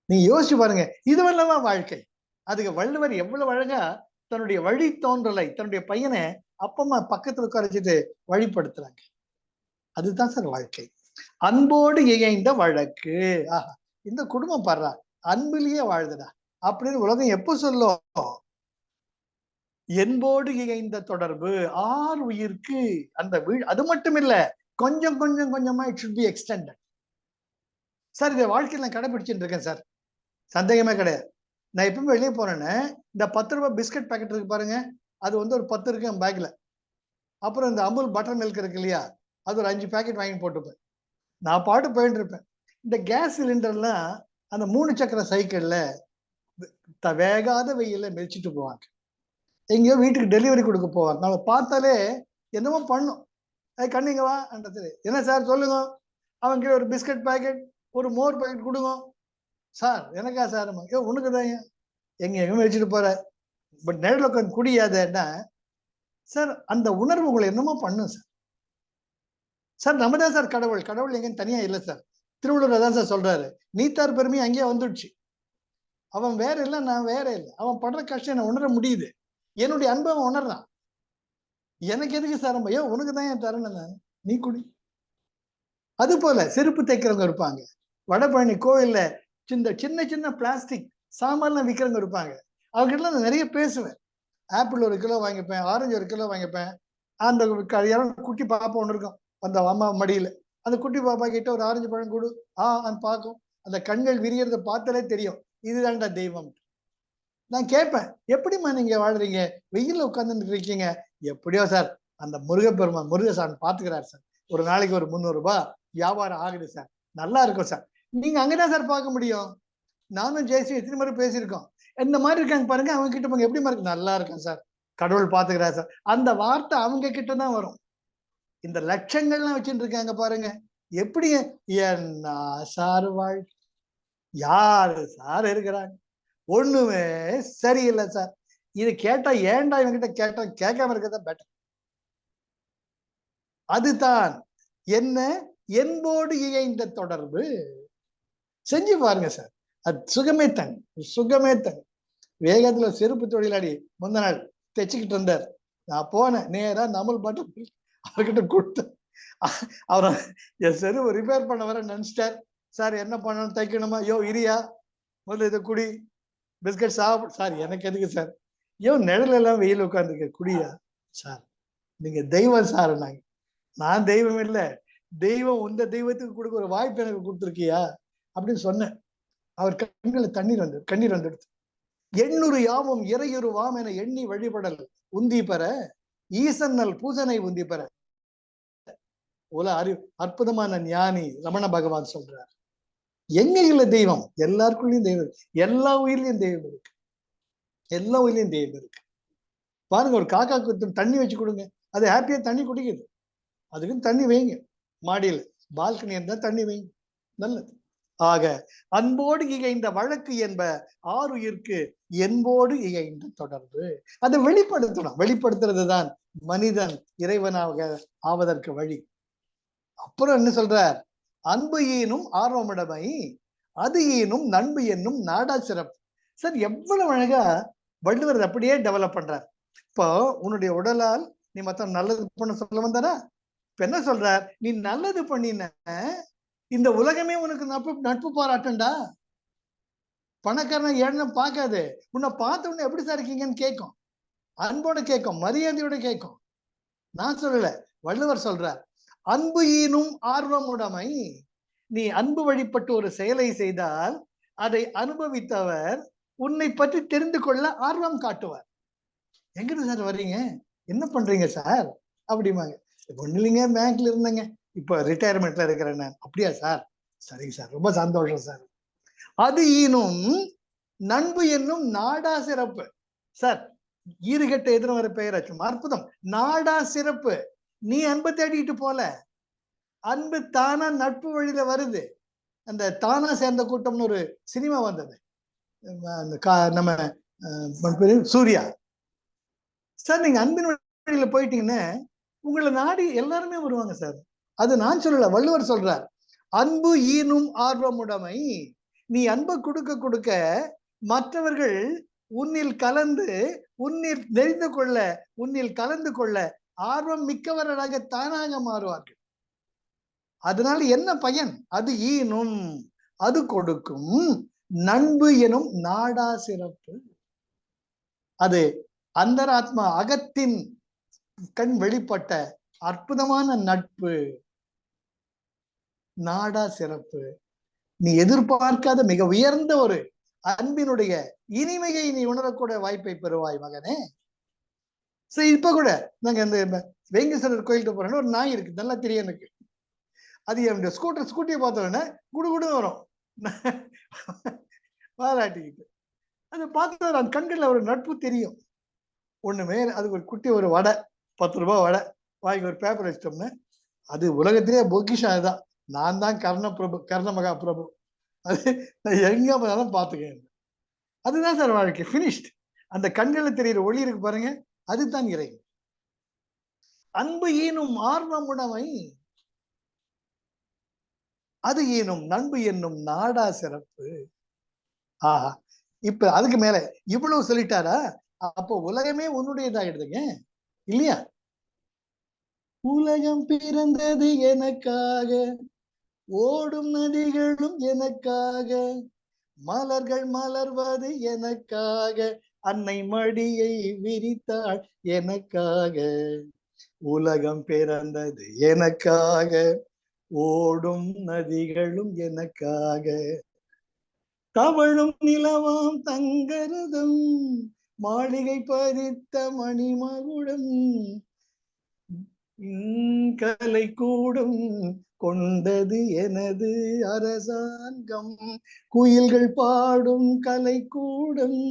நீங்க யோசிச்சு பாருங்க, இதுவல்லவா வாழ்க்கை. அதுக்கு வள்ளுவர் எவ்வளவு அழகா தன்னுடைய வழி தோன்றலை, தன்னுடைய பையனை அப்பா அம்மா பக்கத்துல உட்காரச்சிட்டு வழிபடுத்துறாங்க. அதுதான் சார் வாழ்க்கை. அன்போடு இயைந்த வழக்கு. ஆஹா, இந்த குடும்பம் பாடுறா அன்பிலேயே வாழ்துடா அப்படின்னு உலகம் எப்ப சொல்லும்? என்போடு இயைந்த தொடர்பு. ஆறு உயிர்க்கு அந்த அது மட்டும் இல்ல, கொஞ்சம் கொஞ்சம் கொஞ்சமா it should be extended. Sir இதை வாழ்க்கையில் நான் கடைபிடிச்சுட்டு இருக்கேன் சார், சந்தேகமே கிடையாது. நான் எப்பவுமே வெளியே போறேன்னு இந்த 10 ரூபாய் பிஸ்கட் பேக்கெட் இருக்கு பாருங்க, அது வந்து ஒரு 10 இருக்கு என் பேக்ல. அப்புறம் இந்த அமுல் பட்டர் மில்க் இருக்கு இல்லையா, அது ஒரு 5 பேக்கெட் வாங்கி போட்டுப்பேன். நான் பாட்டு போயிட்டு இருப்பேன். இந்த கேஸ் சிலிண்டர்லாம் அந்த 3 சக்கர சைக்கிள்ல வேகாத வெயில மெதிச்சுட்டு போவாங்க. எங்கேயோ வீட்டுக்கு டெலிவரி கொடுக்க போவாங்க. நம்ம பார்த்தாலே என்னமோ பண்ணும். கண்ணிங்க வா என்றது, என்ன சார் சொல்லுங்க. அவங்க ஒரு பிஸ்கட் பேக்கெட், ஒரு மோர் பேக்கெட் கொடுங்க. சார் எனக்கா சார்? உனக்கு தான் எங்க எங்க வச்சுட்டு போற, பட் நேரில் உட்காந்து குடியாதன்னா சார் அந்த உணர்வு உங்களை என்னமோ பண்ணும் சார். சார் நம்ம தான் சார் கடவுள், கடவுள் எங்கன்னு தனியா இல்லை சார். திருவள்ளுவர் தான் சார் சொல்றாரு, நீத்தார் பெருமை அங்கேயே வந்துடுச்சு. அவன் வேற இல்லை, நான் வேற இல்லை. அவன் படுற கஷ்டம் என்ன உணர முடியுது, என்னுடைய அன்பை அவன் உணர்றான். எனக்கு எதுக்கு சார் ஐயோ உனக்கு தான் என் தரணும், நான் நீ குடி. அது போல செருப்பு தைக்கிறவங்க இருப்பாங்க, வடபழனி கோவில்ல சின்ன சின்ன பிளாஸ்டிக் சாமான்லாம் விற்கிறவங்க இருப்பாங்க. அவங்ககிட்ட நான் நிறைய பேசுவேன். ஆப்பிள் 1 கிலோ வாங்கிப்பேன், ஆரஞ்சு 1 கிலோ வாங்கிப்பேன். அந்த குட்டி பாப்பா ஒன்று இருக்கும் அந்த அம்மா மடியில, அந்த குட்டி பாப்பா கிட்ட ஒரு ஆரஞ்சு பழம் கொடு, அந்த பார்க்கும், அந்த கண்கள் விரியறத பார்த்தாலே தெரியும் இதுதான்டா தெய்வம். நான் கேட்பேன், எப்படிம்மா நீங்க வாழ்றீங்க, வெயில்ல உட்கார்ந்துட்டு இருக்கீங்க? எப்படியோ சார் அந்த முருகப்பெருமான் முருகசாமி பாத்துக்கிறார் சார், ஒரு நாளைக்கு ஒரு 300 ரூபாய் வியாபாரம் ஆகுது சார், நல்லா இருக்கும் சார். நீங்க அங்கதான் சார் பார்க்க முடியும். நானும் ஜெயஸ்ரீ எத்தனை முறை பேசியிருக்கோம். இந்த மாதிரி இருக்காங்க பாருங்க, அவங்க கிட்ட போங்க, எப்படி இருக்கு, நல்லா இருக்கும் சார், கடவுள் பாத்துக்கிறார் சார். அந்த வார்த்தை அவங்க கிட்ட தான் வரும். இந்த லட்சங்கள்லாம் வச்சுட்டு இருக்காங்க பாருங்க, எப்படி என்ன சார் வாழ்க்கை, யாரு சார் இருக்கிறாங்க, ஒண்ணுமே சரியில்லை சார். இது கேட்டா ஏன்டா இவங்கிட்ட கேட்டா, கேட்காம இருக்கதான் பெட்டர். அதுதான் என்ன, என்போடு இயைந்த தொடர்பு. செஞ்சு பாருங்க சார், அது சுகமே தனி, சுகமே தனி. வேகத்துல செருப்பு தொழிலாளி முந்த நாள் தைச்சுக்கிட்டு இருந்தார். நான் போனேன் நேரா நமல் பட்டம் அவர்கிட்ட கொடுத்தேன். அவரை என் செருப்பு ரிப்பேர் பண்ண வர நினைச்சிட்டார். சார் என்ன பண்ணணும், தைக்கணுமா? யோ இரியா, முதல்ல இதை குடி, பிஸ்கட் சாப்பிடு. சார் எனக்கு எதுக்கு சார், யோ நிழல் எல்லாம் வெயில் உட்காந்துருக்க, குடியா. சார் நீங்க தெய்வம் சார். நான் தெய்வம் இல்லை, தெய்வம் உந்த தெய்வத்துக்கு கொடுக்க ஒரு வாய்ப்பு எனக்கு கொடுத்துருக்கியா அப்படின்னு சொன்னேன். அவர் கண்களில் கண்ணீர் வந்துடுது. 800 யாவும் இறையுரு வாம் என எண்ணி வழிபடல் உந்தி பெற ஈசன்னல் பூசனை உந்தி பெற. அற்புதமான ஞானி ரமண பகவான் சொல்றார். எங்க இல்ல தெய்வம், எல்லாருக்குள்ளயும் தெய்வம், எல்லா உயிர்லயும் தெய்வம் இருக்கு, எல்லா உயிர்லயும் தெய்வம் இருக்கு. பாருங்க, ஒரு காக்காக்கு தண்ணி வச்சு கொடுங்க, அது ஹாப்பியா தண்ணி குடிக்குது. அதுக்குன்னு தண்ணி வைங்க, மாடியில் பால்கனி இருந்தா தண்ணி வைங்க, நல்லது. ஆக அன்போடு இயைந்த வழக்கு என்ப ஆருயிர்க்கு என்போடு இயைந்த தொடர்பு. அதை வெளிப்படுத்தணும். வெளிப்படுத்துறது தான் மனிதன் இறைவனாக ஆவதற்கு வழி. அப்புறம் என்ன சொல்றார், அன்பு ஈனும் ஆர்வமுடைமை, அது ஈனும் நண்பு என்னும் நாடா சிறப்பு. சார் எவ்வளவு அழகா வள்ளுவர் அப்படியே டெவலப் பண்றார். இப்போ உன்னுடைய உடலால் நீ மத்த நல்லது பண்ண சொல்ல வந்தாரா? இப்ப என்ன சொல்றார், நீ நல்லது பண்ணின இந்த உலகமே உனக்கு நட்பு பாராட்டண்டா. பணக்காரன் ஏழை பார்க்காது, உன்னை பார்த்த உடனே எப்படி சார் இருக்கீங்கன்னு கேட்கும், அன்போட கேட்கும், மரியாதையோட கேட்கும். நான் சொல்லல, வள்ளுவர் சொல்றார். அன்பு ஈனும் ஆர்வம் உடைமை. நீ அன்பு வழிபட்டு ஒரு செயலை செய்தால் அதை அனுபவித்தவர் உன்னை பற்றி தெரிந்து கொள்ள ஆர்வம் காட்டுவார். எங்கிட்ட சார் வர்றீங்க, என்ன பண்றீங்க சார் அப்படிமாங்க. ஒண்ணு இல்லைங்க, பேங்க்ல இருந்தேங்க, இப்ப ரிட்டையர்மெண்ட்ல இருக்கிறேன் நான். அப்படியா சார், சரிங்க சார், ரொம்ப சந்தோஷம் சார். அது ஈனும் நண்பு என்னும் நாடா சிறப்பு. சார் ஈறுகட்ட எதிர வர பெயராச்சும் அற்புதம், நாடா சிறப்பு. நீ அன்பு தேடிட்டு போல, அன்பு தானா நட்பு வழியில வருது. அந்த தானா சேர்ந்த கூட்டம்னு ஒரு சினிமா வந்தது, நம்ம சூர்யா சார். நீங்க அன்பின் வழியில போயிட்டீங்கன்னா உங்களை நாடி எல்லாருமே வருவாங்க சார். அது நான் சொல்லல, வள்ளுவர் சொல்றார். அன்பு ஈனும் ஆர்வமுடைமை. நீ அன்பை கொடுக்க கொடுக்க மற்றவர்கள் உன்னில் கலந்து, உன்னில் தெரிந்து கொள்ள, உன்னில் கலந்து கொள்ள ஆர்வம் மிக்கவர்களாக தானாக மாறுவார்கள். அதனால என்ன பயன், அது ஈனும், அது கொடுக்கும், நண்பு எனும் நாடா சிறப்பு. அது அந்தராத்மா அகத்தின் கண் வெளிப்பட்ட அற்புதமான நட்பு, நாடா சிறப்பு. நீ எதிர்பார்க்காத மிக உயர்ந்த ஒரு அன்பினுடைய இனிமையை நீ உணரக்கூடிய வாய்ப்பை பெறுவாய் மகனே. சரி, இப்ப கூட நாங்க இந்த வேங்கேஸ்வரர் கோயிலுக்கு போறோம்னா ஒரு நாய் இருக்கு, நல்லா தெரியும் எனக்கு. அது என்னுடைய ஸ்கூட்டியை பார்த்தோன்னே குடு குடு வரும் பாராட்டிக்கிட்டு. அதை பார்த்து அந்த கண்கள்ல ஒரு நட்பு தெரியும். ஒண்ணுமே அதுக்கு ஒரு குட்டி ஒரு வடை, 10 ரூபாய் வடை வாங்கி ஒரு பேப்பர் வச்சிட்டோம்னு, அது உலகத்திலேயே பொக்கிஷம். அதுதான், நான் தான் கர்ண மகா பிரபு. அது நான் எங்க போனாலும் பார்த்துக்கேன். அதுதான் சார் வாழ்க்கை, பினிஷ்ட். அந்த கண்களில் தெரிகிற ஒளி இருக்கு பாருங்க, அதுதான் இறை. அன்பு ஈனும் ஆர்வமுடைமை, அது ஈனும் நண்பு என்னும் நாடா சிறப்பு. ஆஹா, இப்ப அதுக்கு மேல இவ்வளவு சொல்லிட்டாரா? அப்போ உலகமே உன்னுடையதாயிடுதுங்க இல்லையா? உலகம் பிறந்தது எனக்காக, ஓடும் நதிகளும் எனக்காக, மலர்கள் மலர்வது எனக்காக, அன்னை மடியை விரித்தாள் எனக்காக. உலகம் பிறந்தது எனக்காக, ஓடும் நதிகளும் எனக்காக, தவழும் நிலவாம் தங்கரதம், மாளிகை பதித்த மணிமகுடம், கலை கூடும் கொண்டது எனது அரசாங்கம். குயில்கள் பாடும் கலை கூடும்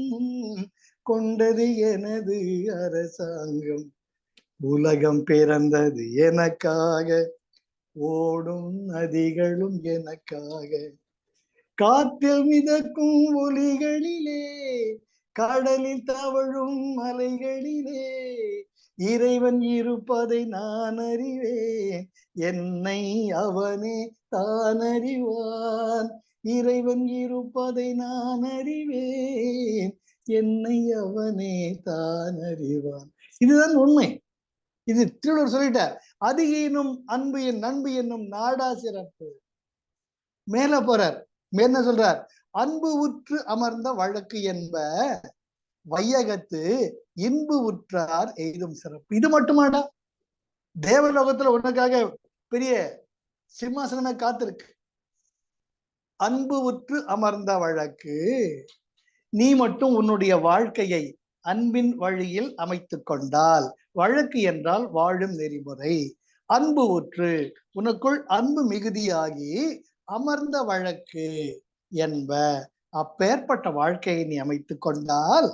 கொண்டது எனது அரசாங்கம். உலகம் பிறந்தது எனக்காக, ஓடும் நதிகளும் எனக்காக. காற்றில் மிதக்கும் ஒலிகளிலே, கடலில் தவழும் மலைகளிலே இறைவன் இருப்பதை நான் அறிவேன், என்னை அவனே தான் அறிவான். இறைவன் இருப்பதை நான் அறிவேன், என்னை அவனே தான் அறிவான். இதுதான் உண்மை. இது திருவள்ளுவர் சொல்லிட்டார். அதிகீனும் அன்பு என் நண்பு என்னும் நாடா சிறப்பு. மேல போறார், என்ன சொல்றார்? அன்பு உற்று அமர்ந்த வழக்கு என்ப வையகத்து இன்பு உற்றார் எய்தும் சிறப்பு. இது மட்டுமாடா? தேவலோகத்துல உனக்காக பெரிய சிம்மாசனமே காத்திருக்கு. அன்பு உற்று அமர்ந்த வழக்கு, நீ மட்டும் உன்னுடைய வாழ்க்கையை அன்பின் வழியில் அமைத்து கொண்டால், வழக்கு என்றால் வாழும் நெறிமுறை. அன்பு உற்று, உனக்குள் அன்பு மிகுதியாகி அமர்ந்த வழக்கு என்ப, அப்பேற்பட்ட வாழ்க்கையை நீ அமைத்து கொண்டால்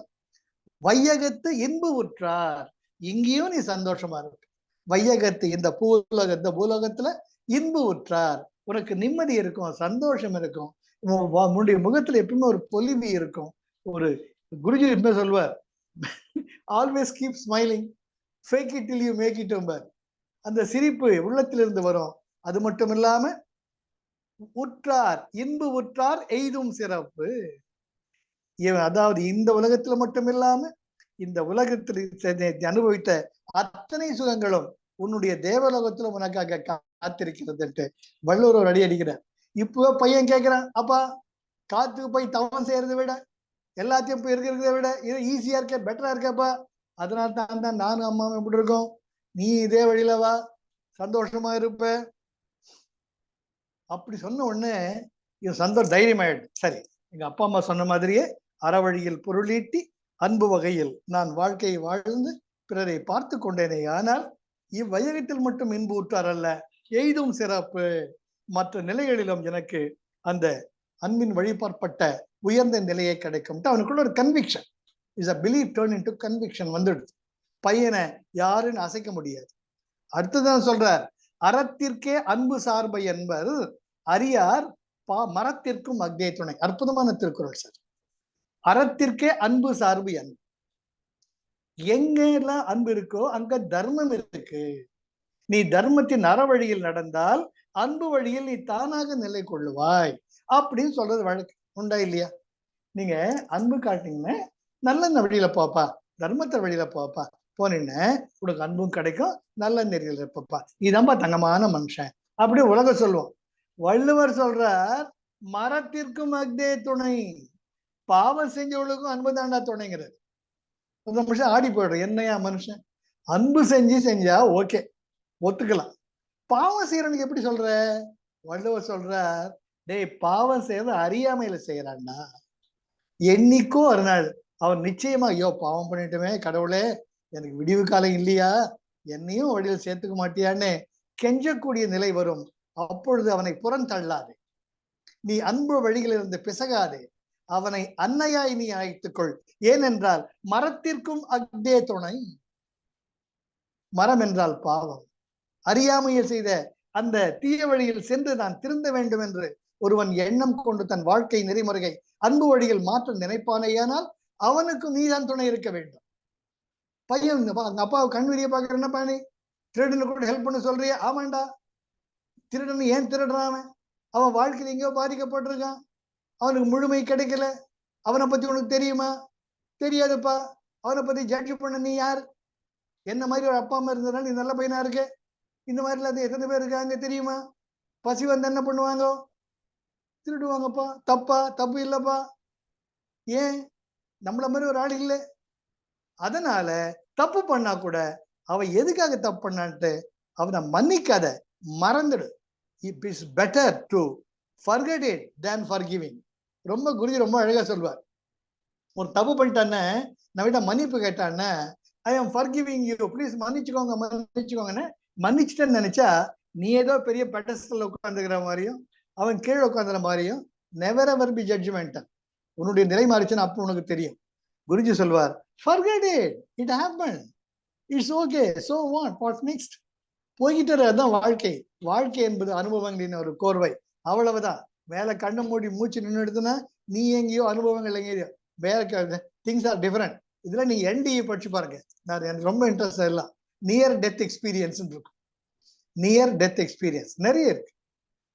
வையகத்து இன்பு உற்றார், இங்கேயும் நீ சந்தோஷமா இருக்கு. வையகத்து இந்த பூலோகத்துல இன்பு உற்றார், உனக்கு நிம்மதி இருக்கும், சந்தோஷம் இருக்கும். உன்னுடைய முகத்துல எப்பவுமே ஒரு பொலிவு இருக்கும். ஒரு குருஜி என்ன சொல்வார், always keep smiling, fake it till you make it. அந்த சிரிப்பு உள்ளத்திலிருந்து வரும். அது மட்டும் இல்லாம உற்றார் இன்பு உற்றார் எய்தும் சிறப்பு. அதாவது இந்த உலகத்துல மட்டும் இல்லாம இந்த உலகத்தில் அனுபவித்த அத்தனை சுகங்களும் உன்னுடைய தேவலோகத்துல உனக்காக காத்திருக்கிறது. வள்ளுவர் ஒரு அடி அடிக்கிறார். இப்போ பையன் கேட்கிறான், அப்பா காத்துக்கு போய் தவம் செய்யறதை விட எல்லாத்தையும் போய் இருக்கிறத விட இது ஈஸியா இருக்க, பெட்டரா இருக்கப்பா. அதனால தான் நானும் அம்மாவும் எப்படி இருக்கோம், நீ இதே வழியில வா, சந்தோஷமா இருப்ப. அப்படி சொன்ன உடனே இது தைரியம் ஆயிடுது. சரி, எங்க அப்பா அம்மா சொன்ன மாதிரியே அறவழியில் பொருளீட்டி அன்பு வகையில் நான் வாழ்க்கையை வாழ்ந்து பிறரை பார்த்து கொண்டேனே. ஆனால் இவ்வையகத்தில் மட்டும் இன்பு உற்றார் அல்ல, எய்தும் சிறப்பு. மற்ற நிலைகளிலும் எனக்கு அந்த அன்பின் வழிபாற்பட்ட உயர்ந்த நிலையை கிடைக்கும். அவனுக்குள்ள ஒரு conviction, is a believe turn into conviction வந்துடுது. பையனை யாருன்னு அசைக்க முடியாது. அடுத்ததான் சொல்றார், அறத்திற்கே அன்பு சார்பை என்பர் அறியார் மரத்திற்கும் அக்தே துணை. அற்புதமான திருக்குறள் சார். அறத்திற்கே அன்பு சார்பு அன்பு. எங்கெல்லாம் அன்பு இருக்கோ அங்க தர்மம் இருக்கு. நீ தர்மத்தின் அற வழியில் நடந்தால் அன்பு வழியில் நீ தானாக நிலை கொள்ளுவாய் அப்படின்னு சொல்றது வழக்கு உண்டா இல்லையா? நீங்க அன்பு காட்டினீங்கன்னா நல்ல வழியில போப்பா, தர்மத்தை வழியில போப்பா, போனீங்கன்னா உனக்கு அன்பும் கிடைக்கும், நல்ல நெறியில் இருப்பப்பா, இதான்பா தங்கமான மனுஷன் அப்படி உலகம் சொல்லுவோம். வள்ளுவர் சொல்றார், மரத்திற்கும் அக்தே துணை. பாவம் செஞ்சவளுக்கும் அன்பு தாண்டா துணைங்கிறது. அந்த மனுஷன் ஆடி போயிடும், என்னையா மனுஷன் அன்பு செஞ்சா ஓகே ஒத்துக்கலாம், பாவம் செய்யறவனுக்கு எப்படி சொல்ற? வள்ளுவர் சொல்றார், டேய் பாவம் செய்யறது அறியாமையில செய்யறான்னா, என்னைக்கோ ஒரு நாள் அவன் நிச்சயமா ஐயோ பாவம் பண்ணிட்டுமே கடவுளே எனக்கு விடிவு காலம் இல்லையா, என்னையும் வழியில் சேர்த்துக்க மாட்டியான்னு கெஞ்சக்கூடிய நிலை வரும். அப்பொழுது அவனை புறந்தள்ளாதே, நீ அன்பு வழிகளிலிருந்து பிசகாதே, அவனை அன்னையாய் நீ அழைத்துக்கொள். ஏனென்றால் மரத்திற்கும் அக்தே துணை. மரம் என்றால் பாவம், அறியாமையில் செய்த அந்த தீய வழியில் சென்று நான் திருந்த வேண்டும் என்று ஒருவன் எண்ணம் கொண்டு தன் வாழ்க்கை நெறிமுறையை அன்பு வழியில் மாற்ற நினைப்பானேயானால் அவனுக்கு நீதான் துணை இருக்க வேண்டும். பையன் அப்பாவை கண்விழிய பாக்குற, என்ன பாணி திருடனு கூட ஹெல்ப் பண்ண சொல்றியா? ஆமாண்டா, திருடன் ஏன் திருடுறான்? அவன் வாழ்க்கையில் எங்கேயோ பாதிக்கப்பட்டிருக்கான், அவனுக்கு முழுமை கிடைக்கல. அவனை பத்தி உனக்கு தெரியுமா? தெரியாதுப்பா. அவனை பத்தி ஜட்ஜ் பண்ண நீ யார்? என்ன மாதிரி ஒரு அப்பா அம்மா இருந்ததுனால நீ நல்ல பையனா இருக்க. இந்த மாதிரில அது எத்தனை பேர் இருக்காங்க தெரியுமா? பசி வந்து என்ன பண்ணுவாங்க? திருடுவாங்கப்பா. தப்பா? தப்பு இல்லப்பா. ஏன் நம்மள மாதிரி ஒரு ஆள் இல்லை. அதனால தப்பு பண்ணா கூட அவன் எதுக்காக தப்பு பண்ணான்ட்டு அவனை மன்னிக்காத, மறந்துடு. It is better to forget it than forgiving. ரொம்ப குருஜி ரொம்ப அழகா சொல்வார். ஒரு தப்பு பண்ணிட்டானே நம்ம கிட்ட மன்னிப்பு கேட்டானே, I am forgiving you, please மன்னிச்சுக்கோங்க மன்னிச்சுக்கோங்கன்னு மன்னிச்சிட்டேன்னு நினைச்சா நீ ஏதோ பெரிய பெட்டஸ்டல்ல உட்காந்துக்கிற மாதிரியும் அவன் கீழே உட்காந்துற மாதிரியும் நெவர் எவர் பி ஜட்ஜ்மெண்டல். உன்னுடைய நிலை மாறிச்சுன்னு அப்போ உனக்கு தெரியும். குருஜி சொல்வார், forget it, it happened, it's okay, so what's next? போய்கிட்டு அதுதான் வாழ்க்கை. வாழ்க்கை என்பது அனுபவங்களின் ஒரு கோர்வை, அவ்வளவுதான். மேல கண்ணை மூடி மூச்சு நின்று எடுத்துனா நீ எங்கேயோ அனுபவங்கள் எங்கேயோ வேற, திங்ஸ் ஆர் டிஃபரெண்ட். இதுல நீ என்டிஏ படிச்சு பாருங்க, நான் எனக்கு ரொம்ப இன்ட்ரெஸ்ட் எல்லாம் நியர் டெத் எக்ஸ்பீரியன்ஸ் இருக்கும். நியர் டெத் எக்ஸ்பீரியன்ஸ் நிறைய இருக்கு.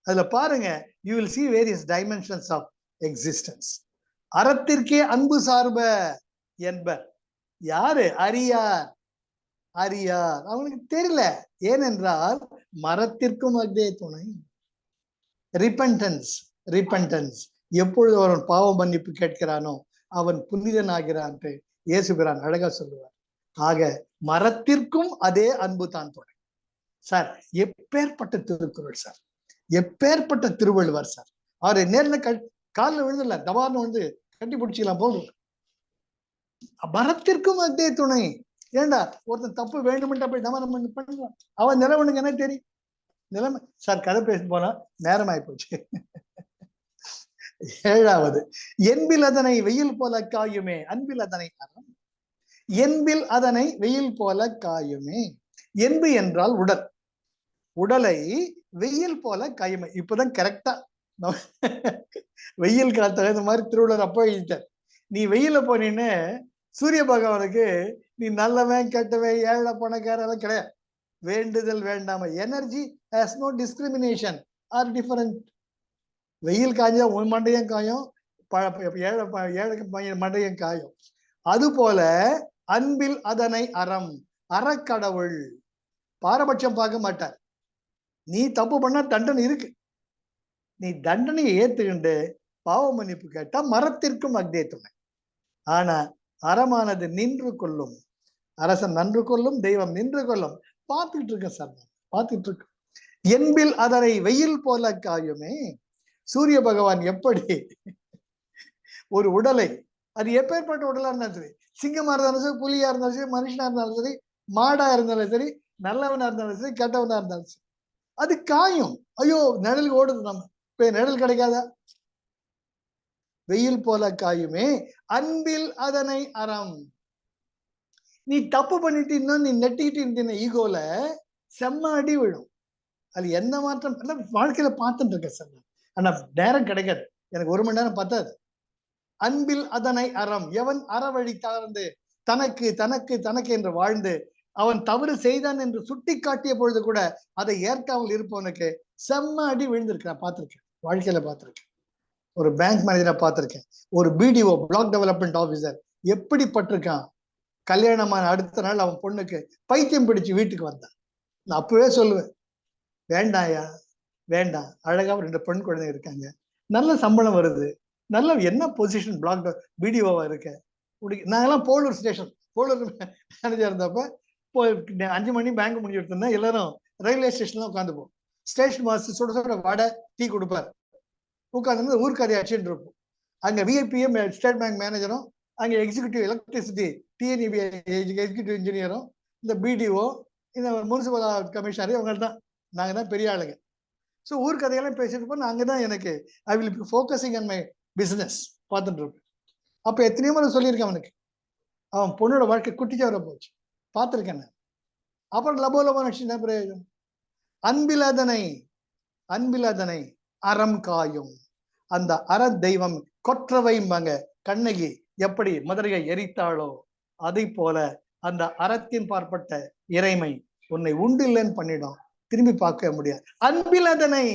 அதுல பாருங்க, you will see various dimensions of existence. அறத்திற்கே அன்பு சார்ப என்பர் யாரு? அறியார். அறியார், அவனுக்கு தெரியல. ஏனென்றால் மரத்திற்கும் அதே துணை. Repentance, repentance. எப்பொழுது அவன் பாவ மன்னிப்பு கேட்கிறானோ அவன் புனிதன் ஆகிறான் இயேசுபிரான் அழகா சொல்லுவார். ஆக மரத்திற்கும் அதே அன்பு தான் துணை. சார் எப்பேற்பட்ட திருக்குறள் சார், எப்பேற்பட்ட திருவள்ளுவர் சார். அவரை நேர்ல காலில் விழுந்துல, தபார்னு வந்து கட்டி பிடிச்சிக்கலாம் போதும். மரத்திற்கும் அதே துணை. ஏண்டா ஒருத்தன் தப்பு வேண்டுமென்றா போய் நம்ம பண்ணுவான், அவன் நிலவனுக்கு என்ன தெரியும்? நிலைமை சார் கதை பேச போனா நேரம் ஆயிப்போச்சு. ஏழாவது, என்பில் அதனை வெயில் போல காயுமே, அன்பில் அதனை அறம். என்பில் அதனை வெயில் போல காயுமே. என்பு என்றால் உடல், உடலை வெயில் போல காயுமே. இப்பதான் கரெக்டா வெயில் காலத்துல இந்த மாதிரி திருவள்ளுவர் அப்போ எழுதிட்டார். நீ வெயில போனீன்னு சூரிய பகவானுக்கு நீ நல்லவன் கெட்டவன் ஏழை பணக்காரெல்லாம் கிடையாது. வேண்டுதல் வேண்டாம. Energy has no discrimination or different. வெயில் காஞ்சா உன் மண்டையும் காயும், ஏழை மண்டையும் காயும். அது போல அன்பில் அதனை அறம். அறக்கடவுள் பாரபட்சம் பார்க்க மாட்டார். நீ தப்பு பண்ணா தண்டனை இருக்கு, நீ தண்டனையை ஏத்துக்கிண்டு பாவ மன்னிப்பு கேட்டா மரத்திற்கும் அக்தே துணை. ஆனா அறமானது நின்று கொள்ளும். அரசன் நன்று கொள்ளும், தெய்வம் நின்று கொள்ளும். பார்த்துட்டு இருக்க சார், பார்த்துட்டு இருக்கு. என்பில் அதனை வெயில் போல காயுமே. சூரிய பகவான் எப்படி ஒரு உடலை, அது எப்பேற்பட்ட உடலா இருந்தாலும் சரி, சிங்கமா இருந்தாலும் சரி, புலியா இருந்தாலும் சரி, மனுஷனா இருந்தாலும் சரி, மாடா இருந்தாலும் சரி, நல்லவனா இருந்தாலும் சரி, கெட்டவனா இருந்தாலும் சரி, அது காயும். ஐயோ நிழல் ஓடுது, நம்ம இப்ப நிழல் கிடைக்காதா? வெயில் போல காயுமே, அன்பில் அதனை அறம். நீ தப்பு பண்ணிட்டு இன்னும் நீ நெட்டிக்கிட்டு இருந்தீங்க ஈகோல, செம்ம அடி விழும். அது என்ன மாற்றம் வாழ்க்கையில பார்த்துட்டு இருக்க சார். ஆனா நேரம் கிடைக்காது, எனக்கு 1 மணி நேரம் பத்தாது. அன்பில் அதனை அறம். எவன் அறவழி தளர்ந்து தனக்கு தனக்கு தனக்கு என்று வாழ்ந்து அவன் தவறு செய்தான் என்று சுட்டி காட்டிய பொழுது கூட அதை ஏற்காமல் இருப்பவனுக்கு செம்ம அடி விழுந்திருக்கேன், பார்த்திருக்கேன், வாழ்க்கையில பார்த்திருக்கேன். ஒரு பேங்க் மேனேஜரை பார்த்திருக்கேன், ஒரு பிடிஓ பிளாக் டெவலப்மெண்ட் ஆபீசர் எப்படிப்பட்டிருக்கான். கல்யாணமான அடுத்த நாள் அவன் பொண்ணுக்கு பைத்தியம் பிடிச்சு வீட்டுக்கு வந்தான். நான் அப்பவே சொல்லுவேன், வேண்டாயா வேண்டாம், அழகா 2 பெண் குழந்தைங்க இருக்காங்க, நல்ல சம்பளம் வருது, நல்ல என்ன பொசிஷன் பிளாக் பிடிஓவா இருக்க. நாங்கெல்லாம் போலூர் ஸ்டேஷன், போலூர் மேனேஜர் இருந்தப்ப 5 மணி பேங்க் முடிஞ்சு எடுத்தோம்னா எல்லாரும் ரயில்வே ஸ்டேஷன்ல உட்காந்துப்போம். ஸ்டேஷன் மாஸ்டர் சுட சுட வடை டீ கொடுப்பார், உட்காந்து ஊர்க்கதை அச்சுன்னு இருப்போம். அங்க விஐபிஎம் ஸ்டேட் பேங்க் மேனேஜரும், அங்க எக்ஸிக்யூட்டிவ் எலக்ட்ரிசிட்டி டிஎன்இபி எக்ஸிக்யூட்டிவ் இன்ஜினியரும், இந்த பிடிஓ, இந்த முனிசிபல் கமிஷனர், இவங்க தான் நாங்க தான் பெரிய ஆளுங்க. ஸோ ஊர் கதையெல்லாம் பேசிட்டு இருப்போம். நான் அங்கே தான் எனக்கு I will be focusing on my business பார்த்துட்டு இருப்பேன். அப்போ எத்தனையோ முறை சொல்லியிருக்கேன் அவனுக்கு, அவன் பொண்ணோட வாழ்க்கை குட்டிச்சவரை போச்சு, பார்த்துருக்கேன் நான். அப்புறம் லபோலபோ நட்சத்திர பிரயோஜனம். அன்பிலதனை, அன்பிலதனை அறம் காயும். அந்த அற தெய்வம் கொற்றவைம்பாங்க. கண்ணகி எப்படி மதுரையை எரித்தாளோ அதை போல அந்த அறத்தின் பார்ப்பட்ட இறைமை உன்னை உண்டு இல்லைன்னு பண்ணிடும், திரும்பி பார்க்க முடியாது. அன்பில் அதனை,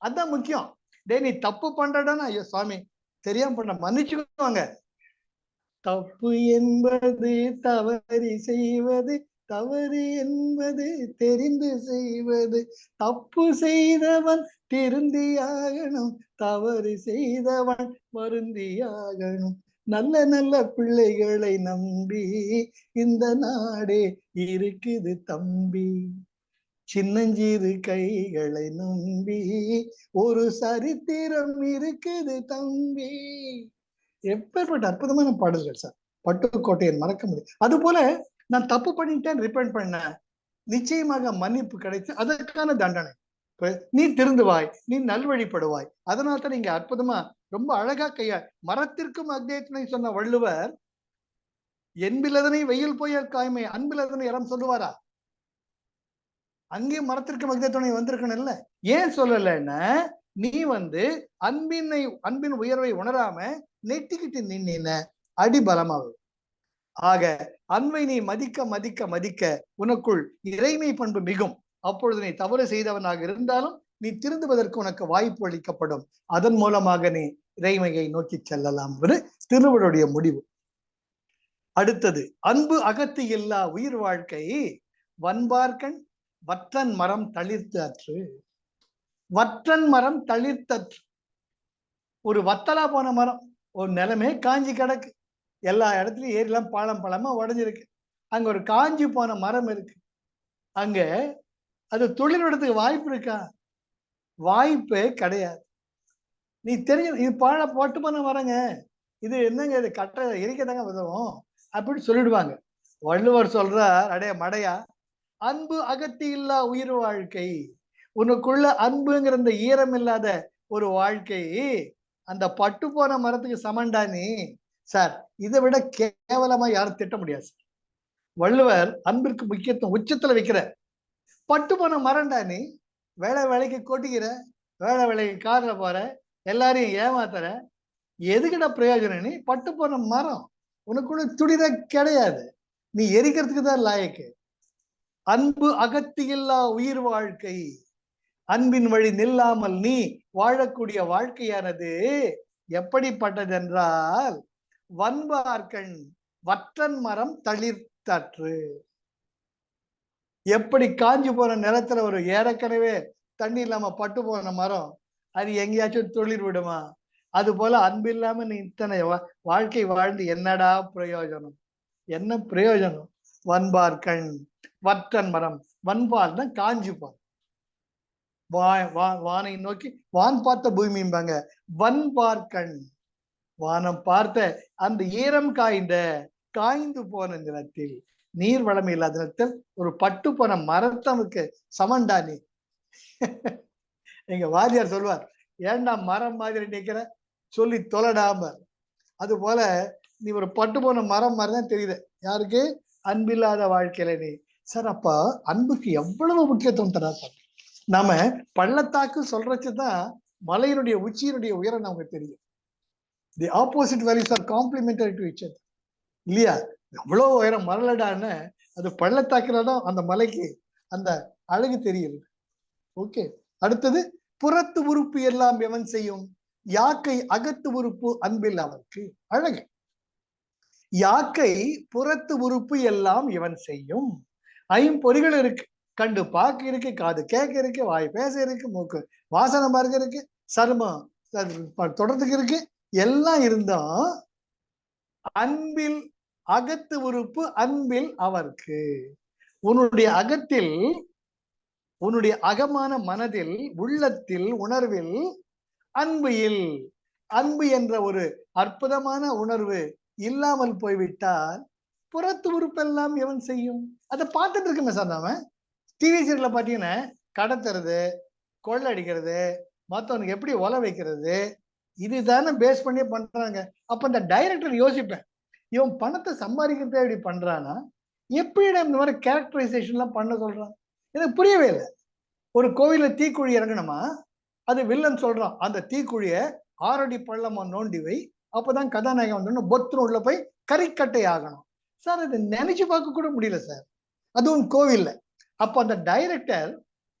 அதான் முக்கியம். டே நீ தப்பு பண்றடானா, ஐயோ சுவாமி தெரியாம பண்ண மன்னிச்சுக்குவாங்க. தப்பு என்பது தவறி செய்வது, தவறு என்பது தெரிந்து செய்வது. தப்பு செய்தவன் திருந்தியாகணும், தவறு செய்தவன் வருந்தியாகணும். நல்ல நல்ல பிள்ளைகளை நம்பி இந்த நாடே இருக்குது தம்பி. சின்னஞ்சிறு கைகளை நம்பி ஒரு சரித்திரம் இருக்குது தம்பி. எப்பேற்பட்ட அற்புதமான பாடல்கள் சார். பட்டுக்கோட்டையை மறக்க முடியும். அது போல நான் தப்பு பண்ணிட்டேன், ரிப்பெண்ட் பண்ணேன், நிச்சயமாக மன்னிப்பு கிடைத்து அதற்கான தண்டனை. நீ திருந்துவாய், நீ நல்வழிப்படுவாய். அதனால தான் நீங்க அற்புதமா ரொம்ப அழகா மரத்திற்கும் அக்தேயத்தினை சொன்ன வள்ளுவர், என்பிலதனை வெயில் போயல் காய்மை அன்பிலதனை இடம் சொல்லுவாரா? அங்கேயும் மரத்திற்கும் அக்தேயத்துணை வந்திருக்கணும்ல. ஏன் சொல்லலைன்னா, நீ அன்பின் உயர்வை உணராம நெட்டிக்கிட்டு நின்ன அடிபலமாகும். ஆக அன்பை நீ மதிக்க மதிக்க மதிக்க உனக்குள் இறைமை பண்பு மிகும். அப்பொழுது நீ தவறு செய்தவனாக இருந்தாலும் நீ திருந்துவதற்கு உனக்கு வாய்ப்பு அளிக்கப்படும். அதன் மூலமாக நீ இறைமையை நோக்கி செல்லலாம் என்பது திருவள்ளுவருடைய முடிவு. அடுத்தது, அன்பு அகத்து இல்லா உயிர் வாழ்க்கை வன்பார்கண் வற்றன் மரம் தளிர்த்து அற்று. வற்றன் மரம் தளிர்த்தற்று. ஒரு வத்தலா போன மரம், ஒரு நிலமே காஞ்சி கிடக்கு, எல்லா இடத்துலயும் ஏரிலாம் பழமா உடஞ்சிருக்கு. அங்க ஒரு காஞ்சி போன மரம் இருக்கு. அங்க அது தொழில்நுட்பத்துக்கு வாய்ப்பு இருக்கா? வாய்ப்பே கிடையாது. நீ தெரிஞ்ச இது பட்டு போன மரங்க, இது என்னங்க, இது கட்ட எரிக்கதாங்க உதவும் அப்படின்னு சொல்லிடுவாங்க. வள்ளுவர் சொல்றார், அடைய மடையா, அன்பு அகத்தி இல்லா உயிர் வாழ்க்கை. உனக்குள்ள அன்புங்கிற இந்த ஈரம் இல்லாத ஒரு வாழ்க்கை அந்த பட்டு போன மரத்துக்கு சமண்டா நீ. சார், இதை விட கேவலமா யாரும் திட்ட முடியாது. வள்ளுவர் அன்பிற்கு முக்கியத்துவம் உச்சத்துல வைக்கிற. பட்டு போன மரண்டா நீ, வேலைக்கு கொட்டிக்கிற, வேலைக்கு கார்ல போற, எல்லாரையும் ஏமாத்துற, எதுக்கிட்ட பிரயோஜனம்? நீ பட்டு போன மரம், உனக்குள்ள துடித கிடையாது, நீ எரிக்கிறதுக்கு தான் லாயக்கு. அன்பு அகத்தி இல்லா உயிர் வாழ்க்கை, அன்பின் வழி நில்லாமல் நீ வாழக்கூடிய வாழ்க்கையானது எப்படிப்பட்டது என்றால், வன்பார்கண் வற்றன் மரம் தளிர்த்தற்று. எப்படி காஞ்சி போன நிலத்துல ஒரு ஏற்கனவே தண்ணி இல்லாம பட்டு போன மரம் அது எங்கேயாச்சும் தொழில் விடுமா? அது போல அன்பு இல்லாம நீ இத்தனை வாழ்க்கை வாழ்ந்து என்னடா பிரயோஜனம்? என்ன பிரயோஜனம்? வன்பார்கண் வற்றன் மரம், வன்பால் தான் காஞ்சி போன, வானை நோக்கி வான் பார்த்த பூமிம்பாங்க. வன்பார்கண், வானம் பார்த்த அந்த ஈரம் காய்ந்து போன நிலத்தில், நீர் வளம் இல்லாத நிலத்தில் ஒரு பட்டு போன மரத்தமுக்கு சமண்டா நீ. எங்க வாரியார் சொல்வார், ஏண்டா மரம் மாதிரி நிக்கிற, சொல்லி தொலைடாம. அது போல நீ ஒரு பட்டு போன மரம் மாதிரிதான் தெரியுது யாருக்கு? அன்பில்லாத வாழ்க்கையில நீ. சார், அப்ப அன்புக்கு எவ்வளவு முக்கியத்துவம் தராது. நாம பள்ளத்தாக்கு சொல்றதுதான் மலையினுடைய உச்சியினுடைய உயரம் நமக்கு தெரியும். The opposite values are complementary to each other, இல்லையா? எவ்வளவு உயரம் மரலடான்னு அது பள்ளத்தாக்குலதான் அந்த மலைக்கு அந்த அழகு தெரியுது. ஓகே, அடுத்தது, புறத்து உறுப்பு எல்லாம் எவன் செய்யும், யாக்கை அகத்து உறுப்பு அன்பில் அவருக்கு. அழகு. யாக்கை புறத்து உறுப்பு எல்லாம் இவன் செய்யும். ஐம்பொறிகள் இருக்கு, கண்டு பார்க்க இருக்கு, காது கேட்க இருக்கு, வாய் பேச இருக்கு, மூக்கு வாசனை பார்க்க இருக்கு, சருமம் தொடர்றதுக்கு இருக்கு, எல்லாம் இருந்தா அன்பில் அகத்து உறுப்பு அன்பில் அவருக்கு. உன்னுடைய அகத்தில், உன்னுடைய அகமான மனதில், உள்ளத்தில், உணர்வில் அன்பு என்ற ஒரு அற்புதமான உணர்வு இல்லாமல் போய்விட்டால் புறத்து உறுப்பெல்லாம் எவன் செய்யும்? அதை பார்த்துட்டு இருக்குமே சார். நாம டிவி சீரியல்ல பாத்தீங்கன்னா கடத்துறது, கொள்ளடிக்கிறது, மற்றவனுக்கு எப்படி ஒலை வைக்கிறது, இதுதானே பேஸ் பண்ணி பண்றாங்க. அப்ப இந்த டைரக்டர் யோசிப்பேன், இவன் பணத்தை சம்பாதிக்கிறதே இப்படி பண்றானா, எப்படி இந்த மாதிரி கேரக்டரைசேஷன்லாம் பண்ண சொல்றான்? எனக்கு புரியவே இல்லை. ஒரு கோவில தீக்குழி இறங்கணுமா, அது வில்லன் சொல்றான், அந்த தீக்குழிய 6 அடி பள்ளமா நோண்டி வை, அப்பதான் கதாநாயகன் வந்து பொத்துன்னு உள்ள போய் கறிக்கட்டை ஆகணும். சார், அது நினைச்சு பார்க்க கூட முடியல சார், அதுவும் கோவில்ல. அப்ப அந்த டைரக்டர்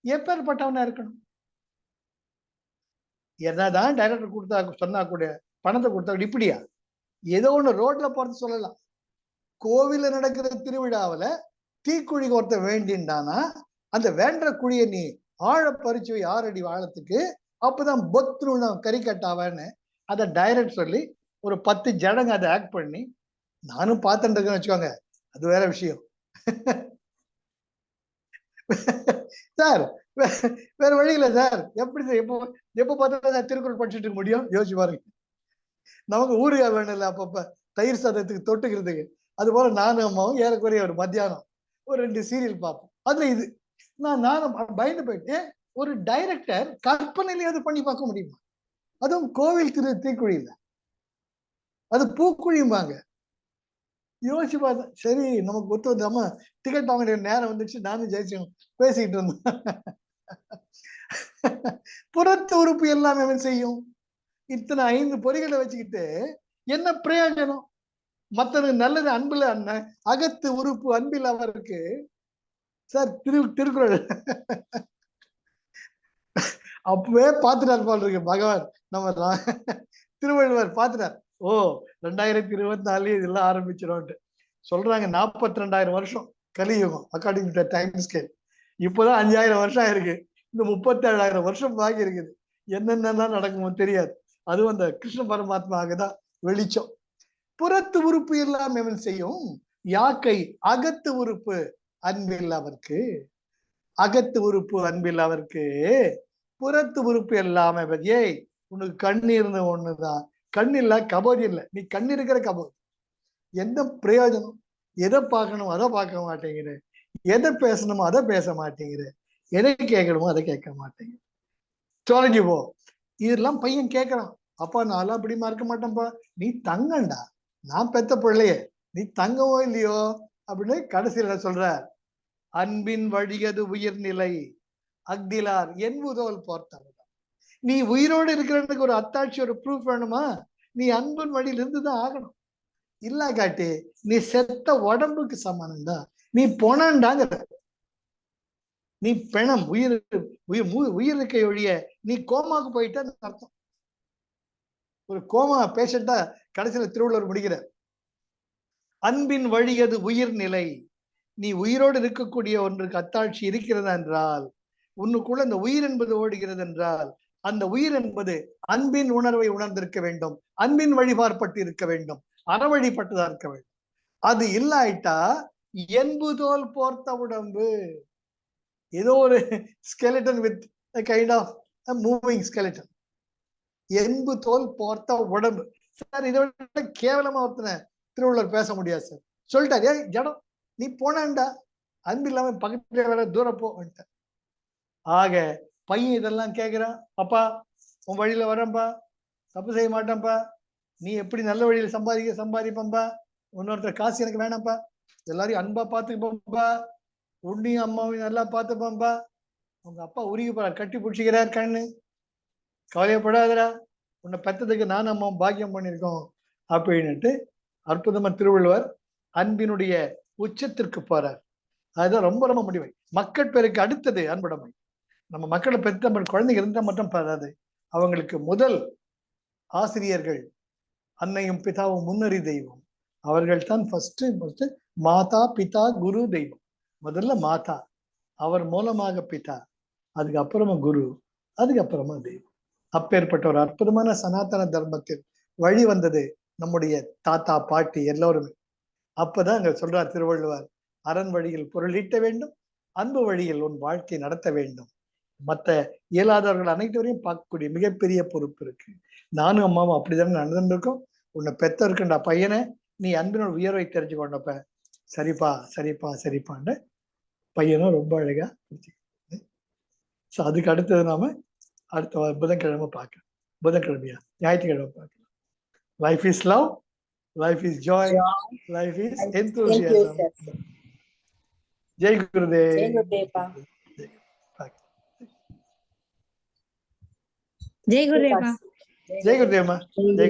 எப்பேற்பட்டவனா இருக்கணும்? என்னதான் டைரக்டர் கொடுத்தா சொன்னா கூட, பணத்தை கொடுத்தா இப்படியா? ஏதோ ஒண்ணு ரோட்ல போறது சொல்லலாம். கோவில்ல நடக்கிற திருவிழாவில தீக்குழி ஒருத்த வேண்டின்டானா, அந்த வேண்ட குழியை நீ ஆழ பறிச்சு 6 அடி ஆழத்துக்கு, அப்பதான் பொத்துன்னு கறிக்கட்டாவன்னு அதை டைரக்ட் சொல்லி ஒரு 10 ஜனங்க அதை ஆக்ட் பண்ணி, நானும் பார்த்துட்டு இருக்கேன்னு வச்சுக்கோங்க, அது வேற விஷயம். சார், வேற வழி இல்லை சார். எப்படி எப்ப பார்த்தா திருக்குறள் படிச்சுட்டு இருக்க முடியும்? யோசிச்சு பாருங்க. நமக்கு ஊறுகாய் வேணும் இல்லை அப்பப்ப தயிர் சாதத்துக்கு தொட்டுக்கிறதுக்கு. அது போல நானும் அம்மாவும் ஏறக்குறைய ஒரு மத்தியானம் ஒரு 2 சீரியல் பார்ப்போம். அதுல இது நானும் பயந்து போயிட்டேன். ஒரு டைரக்டர் கற்பனையிலேயாவது பண்ணி பார்க்க முடியுமா? அதுவும் கோவில் தீக்குழியில, அது பூக்குழியும்பாங்க. யோசிச்சு பார்த்தேன். சரி, நமக்கு ஒத்து வந்தாம டிக்கெட் வாங்க நேரம் வந்துச்சு. நானும் ஜெயிச்சோம் பேசிக்கிட்டு இருந்தோம். புறத்து உறுப்பு எல்லாம் அவன் செய்யும். இத்தனை 5 பொறிகளை வச்சுக்கிட்டு என்ன பிரயோஜனம்? மத்தனுக்கு நல்லது அன்புல அண்ணன், அகத்து உறுப்பு அன்பில் அவருக்கு. சார் திருக்குறள் அப்பவே பாத்துட்டார் போல் இருக்கு பகவான். நம்ம திருவள்ளுவர் பாத்துட்டார். ஓ 2024 இதெல்லாம் ஆரம்பிச்சிடும் சொல்றாங்க. 42,000 வருஷம் கலியுகம் அக்கார்டிங் டு டைம் ஸ்கேல். இப்போதான் 5,000 வருஷம் ஆயிருக்கு. இந்த 37,000 வருஷம் பாக்கி இருக்குது. என்னென்னலாம் நடக்குமோ தெரியாது. அதுவும் அந்த கிருஷ்ண பரமாத்மாவுக்குதான் வெளிச்சம். புறத்து உறுப்பு எல்லாம் எவன் செய்யும்? யாக்கை அகத்து உறுப்பு அன்பில் அவருக்கு. அகத்து உறுப்பு அன்பில் அவருக்கு, புறத்து உறுப்பு எல்லாமே. ஏய், உனக்கு கண்ணீர்னு ஒண்ணுதான். கண் இல்ல, கபோதி இல்ல. நீ கண் இருக்கிற கபோதி. எந்த பிரயோஜனம்? எதை பார்க்கணும் அதை பார்க்க மாட்டேங்கிற, எதை பேசணுமோ அதை பேச மாட்டேங்கிற, எதை கேட்கணுமோ அதை கேட்க மாட்டேங்கிற. தொலைஞ்சு போ. இதெல்லாம் பையன் கேட்கறான். அப்பா நான்லாம் அப்படிமா இருக்க மாட்டேன்ப்பா. நீ தங்கண்டா, நான் பெத்த பிள்ளையே, நீ தங்கவோ இல்லையோ அப்படின்னு கடைசியில சொல்ற. அன்பின் வழியது உயிர்நிலை அக்திலார் என்புதோல் போர்த்தவன். நீ உயிரோடு இருக்கிறதுக்கு ஒரு அத்தாட்சி, ஒரு ப்ரூஃப் வேணுமா? நீ அன்பின் வழியில இருந்துதான் ஆகணும். இல்ல காட்டி நீ செத்த உடம்புக்கு சமானம்டா. நீ பொணண்டாங்கிற, நீ பிணம். உயிர் இருக்கை ஒழிய நீ கோமாக்கு போயிட்ட அர்த்தம். ஒரு கோமா பேஷண்டா கடைசியில திருவள்ளுவர் முடிக்கிற. அன்பின் வழியது உயிர்நிலை. நீ உயிரோடு இருக்கக்கூடிய ஒன்றுக்கு அத்தாட்சி இருக்கிறதா என்றால், உன்னுக்குள்ள அந்த உயிர் என்பது ஓடுகிறது என்றால், அந்த உயிர் என்பது அன்பின் உணர்வை உணர்ந்திருக்க வேண்டும், அன்பின் வழிபார்ப்பட்டு இருக்க வேண்டும், அறவழிப்பட்டதா இருக்க வேண்டும். அது இல்லாயிட்டா என்புதோல் போர்த்த உடம்பு. ஏதோ ஒரு skeleton with kind of moving skeleton. என்பு தோல் போர்த்த உடம்பு. சார், இதை விட கேவலமா ஒருத்தனை திருவள்ளுவர் பேச முடியாது சார். சொல்லிட்டாரு, ஏய் ஜடம், நீ போனாண்டா, அன்பு இல்லாம பக்கத்துல வேற தூரம் போன்ட்ட. ஆக பையன் இதெல்லாம் கேட்கிறான். அப்பா உன் வழியில வரேன்பா, தப்பு செய்ய மாட்டேன்ப்பா, நீ எப்படி நல்ல வழியில சம்பாதிப்பம்பா, இன்னொருத்தர் காசு எனக்கு வேணாம்ப்பா, எல்லாரையும் அன்பா பாத்துக்கப்பா, உன்னையும் அம்மாவையும் நல்லா பாத்துப்பம்பா, உங்க அப்பா உருகி போறார், கட்டி பிடிச்சிக்கிறார் கண்ணு, கவலையப்படாதரா, உன்னை பெத்ததுக்கு நானும் அம்மாவும் பாக்கியம் பண்ணியிருக்கோம் அப்படின்னுட்டு அற்புதமா திருவள்ளுவர் அன்பினுடைய உச்சத்திற்கு போறார். அதுதான் ரொம்ப ரொம்ப முடிவை. மக்கள் பேருக்கு அடுத்தது அன்புடைமை. நம்ம மக்களை பெற்ற குழந்தைங்க இருந்தா மட்டும் பாராது. அவங்களுக்கு முதல் ஆசிரியர்கள் அன்னையும் பிதாவும் முன்னறி தெய்வம். அவர்கள் தான் ஃபர்ஸ்ட் மாதா பிதா குரு தெய்வம். முதல்ல மாதா, அவர் மூலமாக பிதா, அதுக்கப்புறமா குரு, அதுக்கப்புறமா தெய்வம். அப்பேற்பட்ட ஒரு அற்புதமான சனாதன தர்மத்தில் வழி வந்தது நம்முடைய தாத்தா பாட்டி எல்லோருமே. அப்பதான் அங்க சொல்றார் திருவள்ளுவர், அரண் வழியில் பொருளீட்ட வேண்டும், அன்பு வழியில் உன் வாழ்க்கை நடத்த வேண்டும். மற்ற இயலாதவர்கள் அனைத்தவரையும் பார்க்கக்கூடிய மிகப்பெரிய பொறுப்பு இருக்கு. நானும் அம்மாவும் அப்படிதானே நடந்துருக்கோம். உன்னை பெத்த இருக்கின்ற பையனை நீ அன்பினோட உயர்வை தெரிஞ்சு கொண்டப்ப சரிப்பா சரிப்பா சரிப்பான்னு பையனும் ரொம்ப அழகா புரிஞ்சுக்கிட்டு. ஸோ அதுக்கு அடுத்தது நாம அடுத்த புதன்கிழமை பார்க்கலாம். புதன்கிழமையா ஞாயிற்றுக்கிழமை பார்க்கலாம். Life is love, life is joy, life is enthusiasm. Jai Gurudev.
Jai Gurudeva.
Jai Gurudeva. Jai Gurudeva. Jai Gurudeva.